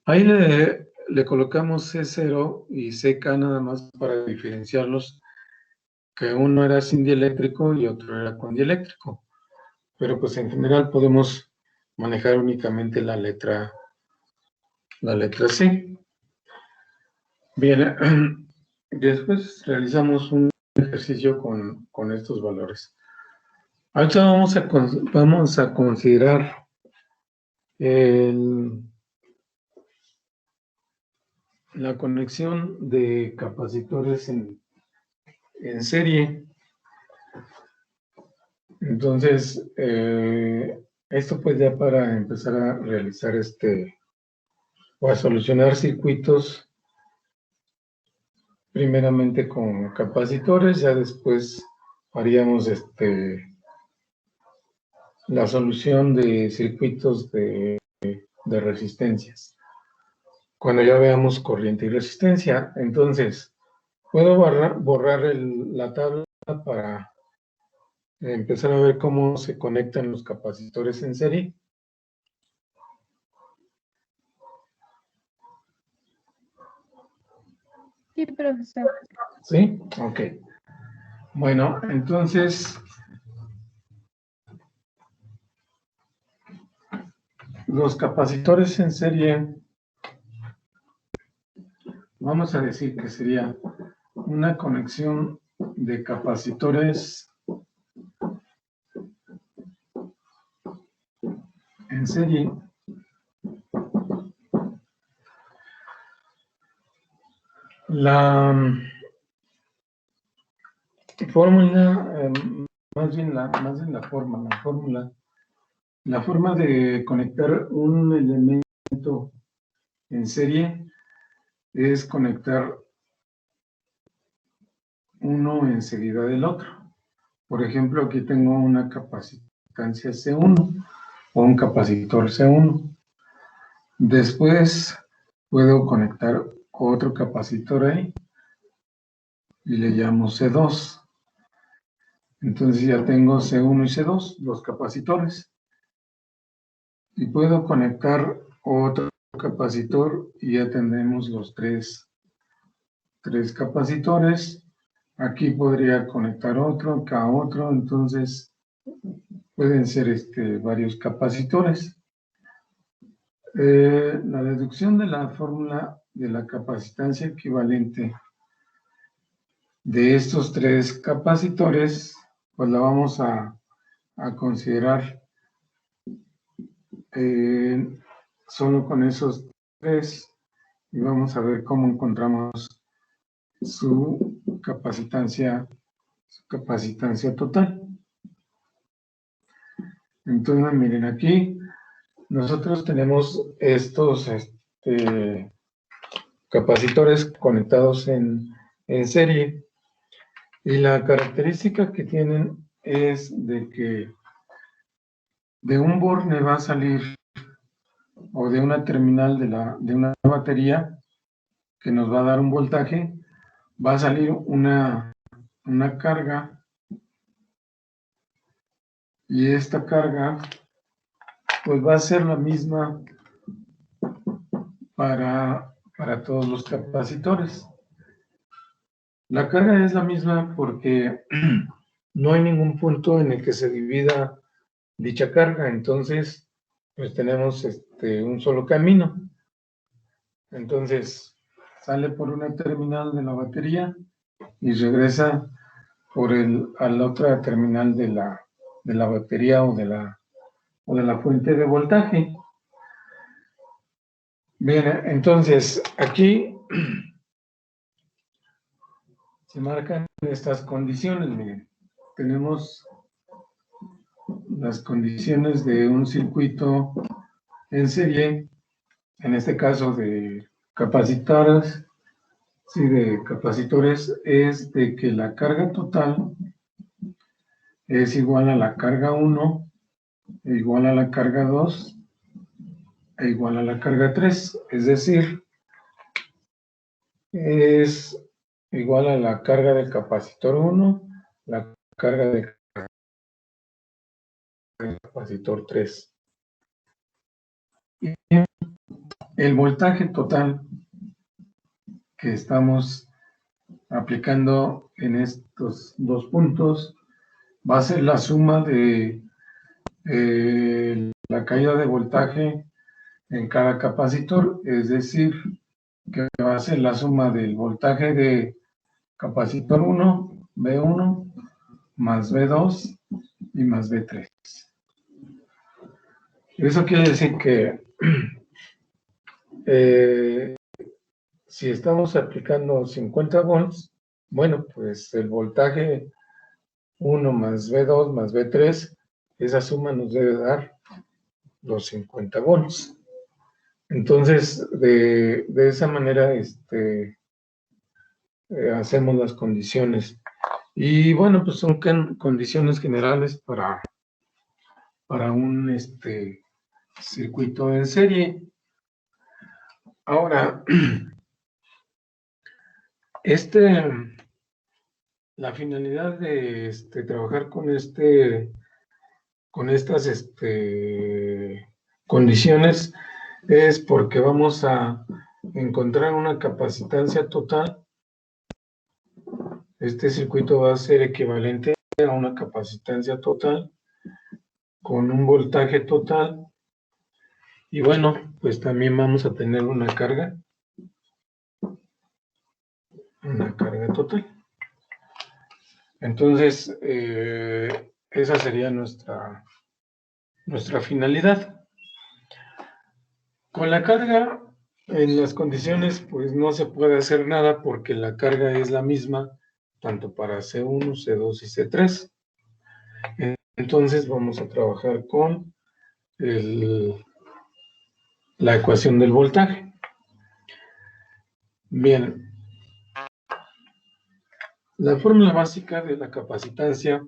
Ahí le colocamos C0 y CK nada más para diferenciarlos, que uno era sin dieléctrico y otro era con dieléctrico. Pero pues en general podemos manejar únicamente la letra C. Bien, después realizamos un ejercicio con estos valores. Ahorita vamos a considerar la conexión de capacitores en serie. Entonces, esto pues ya para empezar a realizar o a solucionar circuitos, primeramente con capacitores, ya después haríamos la solución de circuitos de resistencias cuando ya veamos corriente y resistencia. Entonces, puedo borrar la tabla para empezar a ver cómo se conectan los capacitores en serie. Sí, profesor. ¿Sí? Ok. Bueno, entonces, los capacitores en serie, vamos a decir que sería una conexión de capacitores en serie. La fórmula, más bien la forma de conectar un elemento en serie es conectar uno enseguida del otro. Por ejemplo, aquí tengo una capacitancia C1 o un capacitor C1. Después puedo conectar otro capacitor ahí y le llamo C2. Entonces ya tengo C1 y C2, los capacitores. Y puedo conectar otro capacitor y ya tenemos los tres capacitores. Aquí podría conectar otro, acá otro, entonces pueden ser varios capacitores. La deducción de la fórmula de la capacitancia equivalente de estos tres capacitores, pues la vamos a considerar solo con esos tres y vamos a ver cómo encontramos su capacitancia total. Entonces, miren, aquí nosotros tenemos estos capacitores conectados en serie y la característica que tienen es de que de un borne va a salir o de una terminal de una batería que nos va a dar un voltaje, va a salir una carga y esta carga pues va a ser la misma para todos los capacitores. La carga es la misma porque no hay ningún punto en el que se divida dicha carga, entonces pues tenemos un solo camino. Entonces sale por una terminal de la batería y regresa a la otra terminal de la batería o de la fuente de voltaje. Bien, entonces aquí se marcan estas condiciones. Miren, tenemos las condiciones de un circuito en serie, en este caso de capacitores, es de que la carga total es igual a la carga 1, igual a la carga 2, e igual a la carga 3, es decir, es igual a la carga del capacitor 1, la carga del capacitor 3. Y el voltaje total que estamos aplicando en estos dos puntos va a ser la suma de la caída de voltaje en cada capacitor, es decir, que va a ser la suma del voltaje de capacitor 1, B1, más B2 y más B3. Eso quiere decir que si estamos aplicando 50 volts, bueno, pues el voltaje 1 más B2 más B3, esa suma nos debe dar los 50 volts. Entonces, de esa manera hacemos las condiciones. Y bueno, pues son condiciones generales para un circuito en serie. Ahora, la finalidad de trabajar con estas condiciones es porque vamos a encontrar una capacitancia total. Este circuito va a ser equivalente a una capacitancia total con un voltaje total. Y bueno, pues también vamos a tener una carga total. Entonces, esa sería nuestra finalidad. Con la carga, en las condiciones, pues no se puede hacer nada porque la carga es la misma, tanto para C1, C2 y C3. Entonces, vamos a trabajar con la ecuación del voltaje. Bien. La fórmula básica de la capacitancia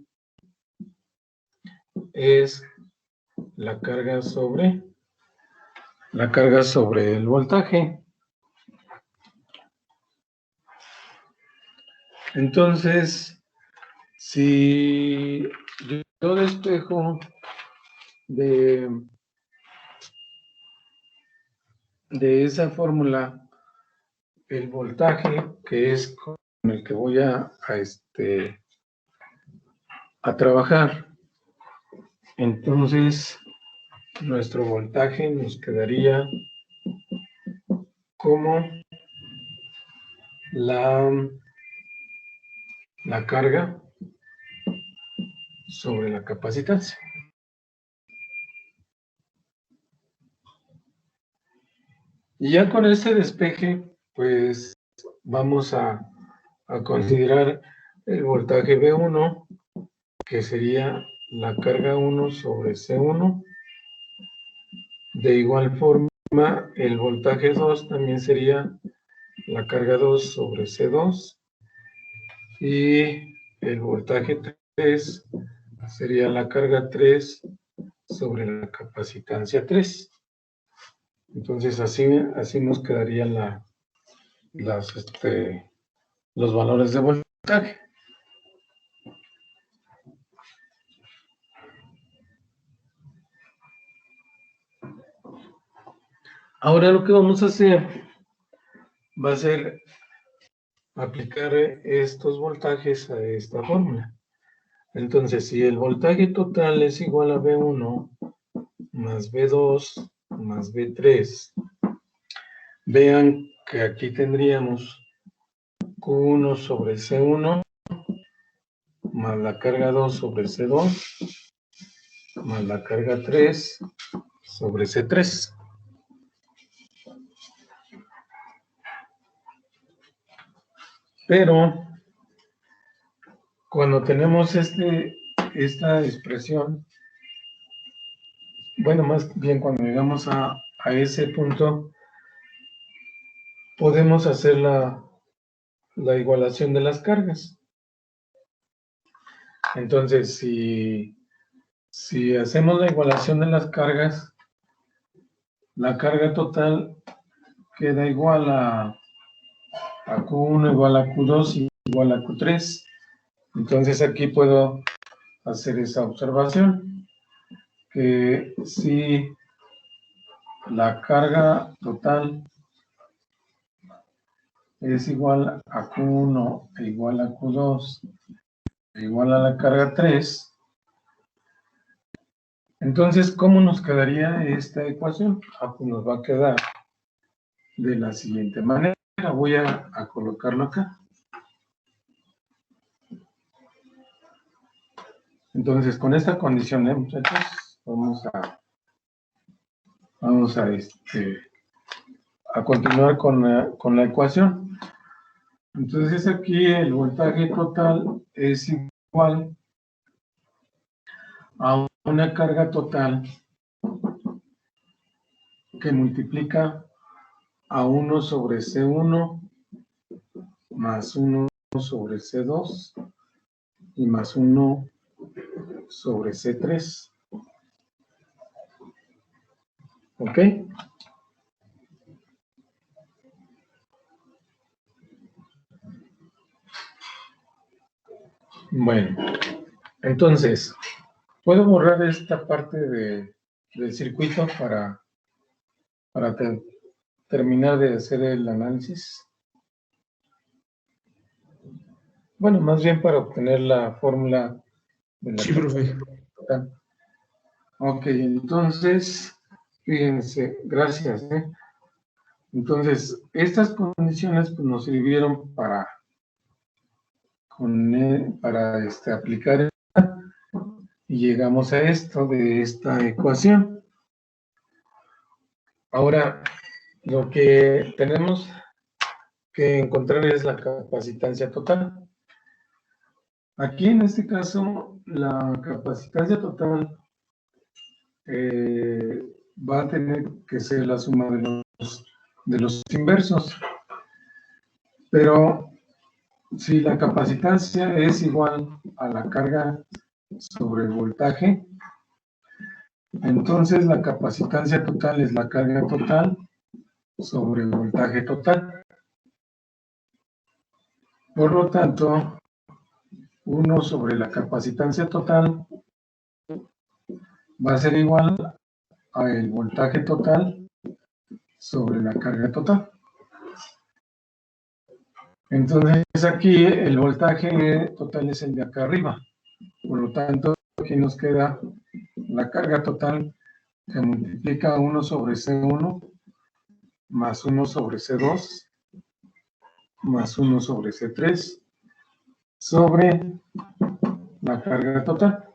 es la carga sobre el voltaje. Entonces, si yo despejo de esa fórmula el voltaje, que es con el que voy a trabajar, entonces nuestro voltaje nos quedaría como la carga sobre la capacitancia. Y ya con ese despeje, pues vamos a considerar el voltaje V1, que sería la carga 1 sobre C1. De igual forma, el voltaje 2 también sería la carga 2 sobre C2. Y el voltaje 3 sería la carga 3 sobre la capacitancia 3. Entonces, así nos quedarían los valores de voltaje. Ahora lo que vamos a hacer va a ser aplicar estos voltajes a esta fórmula. Entonces, si el voltaje total es igual a V1 más V2 más V3, vean que aquí tendríamos Q1 sobre C1 más la carga 2 sobre C2 más la carga 3 sobre C3. Pero cuando tenemos esta expresión, bueno, más bien cuando llegamos a ese punto, podemos hacer la igualación de las cargas. Entonces, si hacemos la igualación de las cargas, la carga total queda igual a Q1 igual a Q2 igual a Q3. Entonces aquí puedo hacer esa observación, que si la carga total es igual a Q1 e igual a Q2 e igual a la carga 3, entonces, ¿cómo nos quedaría esta ecuación? Pues nos va a quedar de la siguiente manera. Voy a colocarlo acá. Entonces, con esta condición, muchachos, vamos a continuar con la ecuación. Entonces, aquí el voltaje total es igual a una carga total que multiplica a 1 sobre C1 más 1 sobre C2 y más 1 sobre C3. ¿Ok? Bueno, entonces, puedo borrar esta parte del circuito para terminar de hacer el análisis. Bueno, más bien para obtener la fórmula de la Sí, profe. total. Ok, entonces, fíjense, gracias. Entonces, estas condiciones pues, nos sirvieron para aplicar y llegamos a esto de esta ecuación. Ahora, lo que tenemos que encontrar es la capacitancia total. Aquí en este caso, la capacitancia total va a tener que ser la suma de los inversos. Pero si la capacitancia es igual a la carga sobre el voltaje, entonces la capacitancia total es la carga total sobre el voltaje total. Por lo tanto, 1 sobre la capacitancia total va a ser igual a el voltaje total sobre la carga total. Entonces aquí el voltaje total es el de acá arriba. Por lo tanto, aquí nos queda la carga total que multiplica 1 sobre C1 más 1 sobre C2 más 1 sobre C3 sobre la carga total.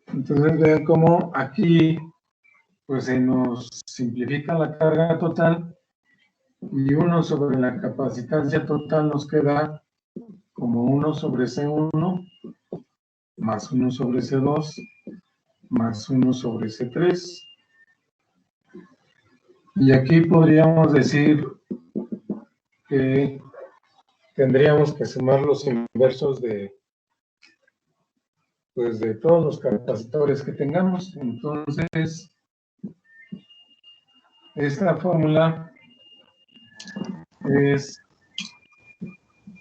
Entonces vean cómo aquí pues se nos simplifica la carga total y 1 sobre la capacitancia total nos queda como 1 sobre C1 más 1 sobre C2 más 1 sobre C3. Y aquí podríamos decir que tendríamos que sumar los inversos de todos los capacitores que tengamos. Entonces, esta fórmula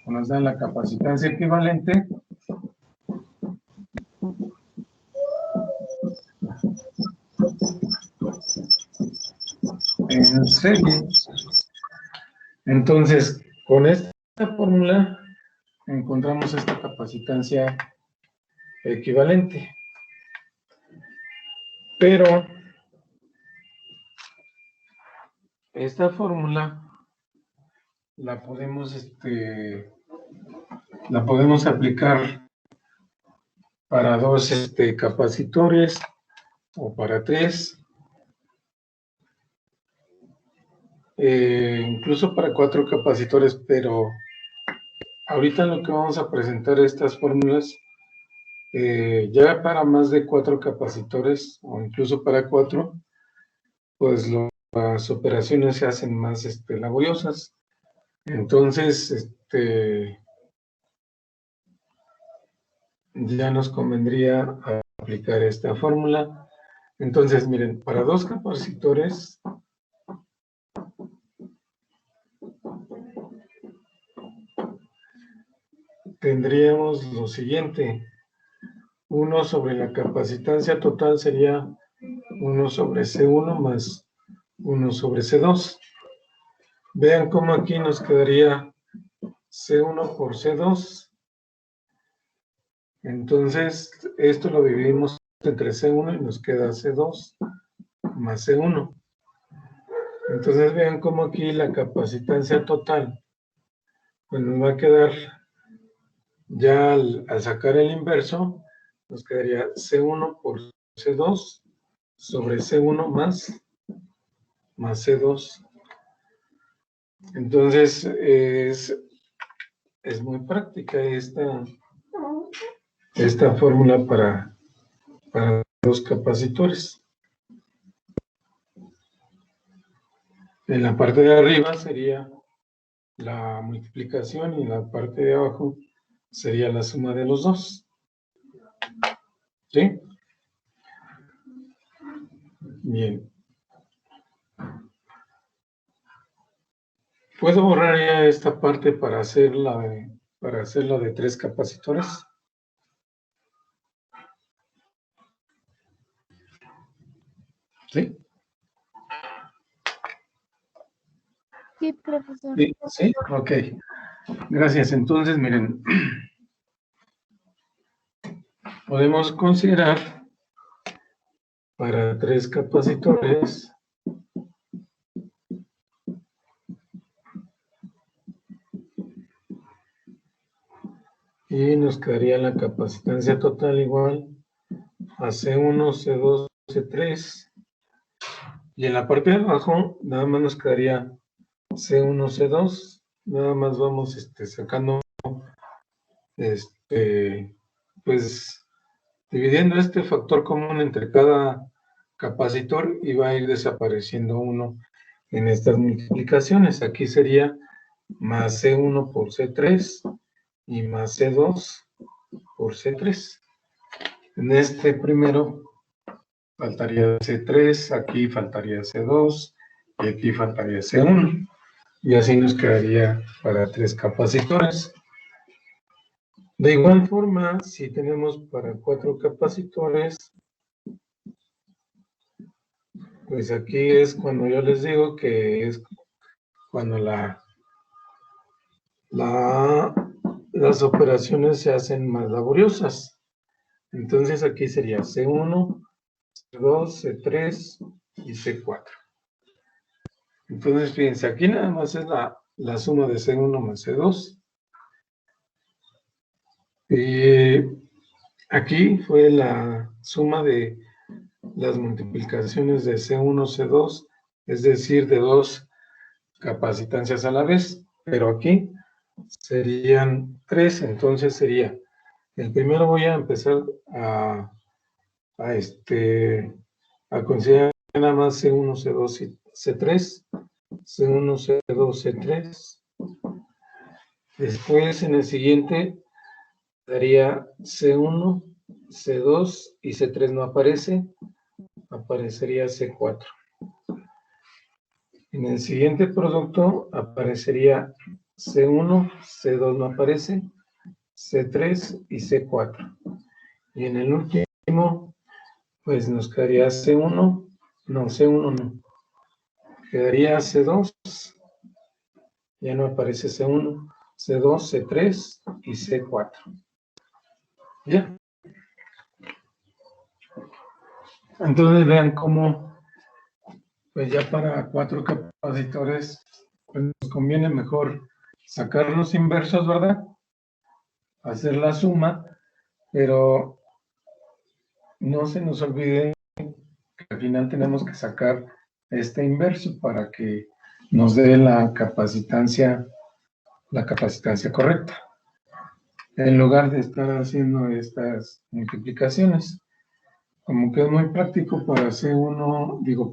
nos da la capacitancia equivalente en serie. Entonces, con esta fórmula encontramos esta capacitancia equivalente. Pero esta fórmula la podemos aplicar para 2 capacitores o para 3, incluso para 4 capacitores, pero ahorita lo que vamos a presentar estas fórmulas ya para más de 4 capacitores o incluso para 4, pues las operaciones se hacen más laboriosas. Entonces, ya nos convendría aplicar esta fórmula. Entonces, miren, para 2 capacitores tendríamos lo siguiente. 1 sobre la capacitancia total sería 1 sobre C1 más 1 sobre C2. Vean cómo aquí nos quedaría C1 por C2. Entonces, esto lo dividimos entre C1 y nos queda C2 más C1. Entonces, vean cómo aquí la capacitancia total, pues nos va a quedar, ya al sacar el inverso, nos quedaría C1 por C2 sobre C1 más C2. Entonces, es muy práctica esta fórmula para 2 capacitores. En la parte de arriba sería la multiplicación y en la parte de abajo sería la suma de los dos. ¿Sí? Bien. Puedo borrar ya esta parte para hacer la para hacerlo de 3 capacitores. ¿Sí? Sí, profesor. Sí, sí, ok. Gracias. Entonces, miren, podemos considerar para 3 capacitores y nos quedaría la capacitancia total igual a C1, C2, C3. Y en la parte de abajo nada más nos quedaría C1, C2. Nada más vamos sacando, pues dividiendo este factor común entre cada capacitor y va a ir desapareciendo uno en estas multiplicaciones. Aquí sería más C1 por C3 y más C2 por C3. En este primero faltaría C3, aquí faltaría C2 y aquí faltaría C1. Y así nos quedaría para 3 capacitores. De igual forma, si tenemos para 4 capacitores, pues aquí es cuando yo les digo que es cuando las operaciones se hacen más laboriosas. Entonces aquí sería C1, C2, C3 y C4. Entonces fíjense, aquí nada más es la suma de C1 más C2. Y aquí fue la suma de las multiplicaciones de C1, C2, es decir, de 2 capacitancias a la vez, pero aquí serían 3, entonces sería, el primero voy a empezar a considerar nada más C1, C2 y C3, C1, C2, C3, después en el siguiente daría C1, C2 y C3 no aparece, aparecería C4. En el siguiente producto aparecería C1, C2 no aparece, C3 y C4. Y en el último, pues nos quedaría C1, no, C1 no. Quedaría C2, ya no aparece C1, C2, C3 y C4. ¿Ya? Entonces vean cómo, pues ya para 4 capacitores, pues nos conviene mejor sacar los inversos, ¿verdad? Hacer la suma, pero no se nos olvide que al final tenemos que sacar este inverso para que nos dé la capacitancia correcta, en lugar de estar haciendo estas multiplicaciones. Como que es muy práctico para hacer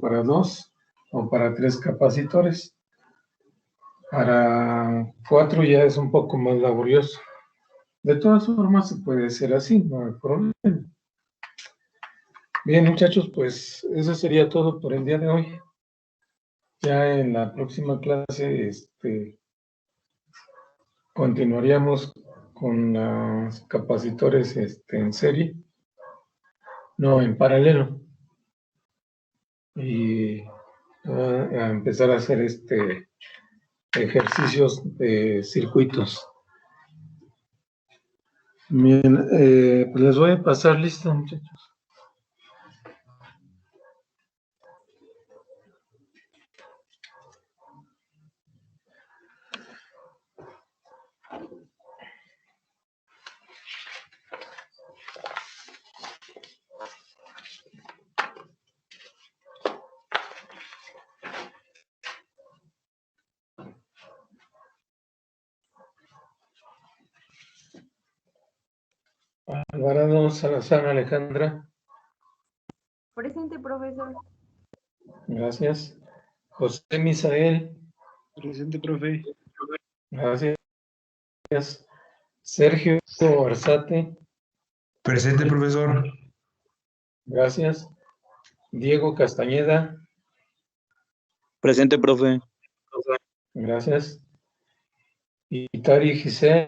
para 2 o para 3 capacitores. Para 4 ya es un poco más laborioso. De todas formas se puede hacer así, no hay problema. Bien, muchachos, pues eso sería todo por el día de hoy. Ya en la próxima clase continuaríamos con los capacitores en serie, no en paralelo. Y a empezar a hacer ejercicios de circuitos. Bien, pues les voy a pasar lista, muchachos. Alvarado Salazar Alejandra. Presente, profesor. Gracias. José Misael. Presente, profe. Gracias. Sergio Arzate. Presente, profesor. Gracias. Diego Castañeda. Presente, profe. Gracias. Itari Giselle.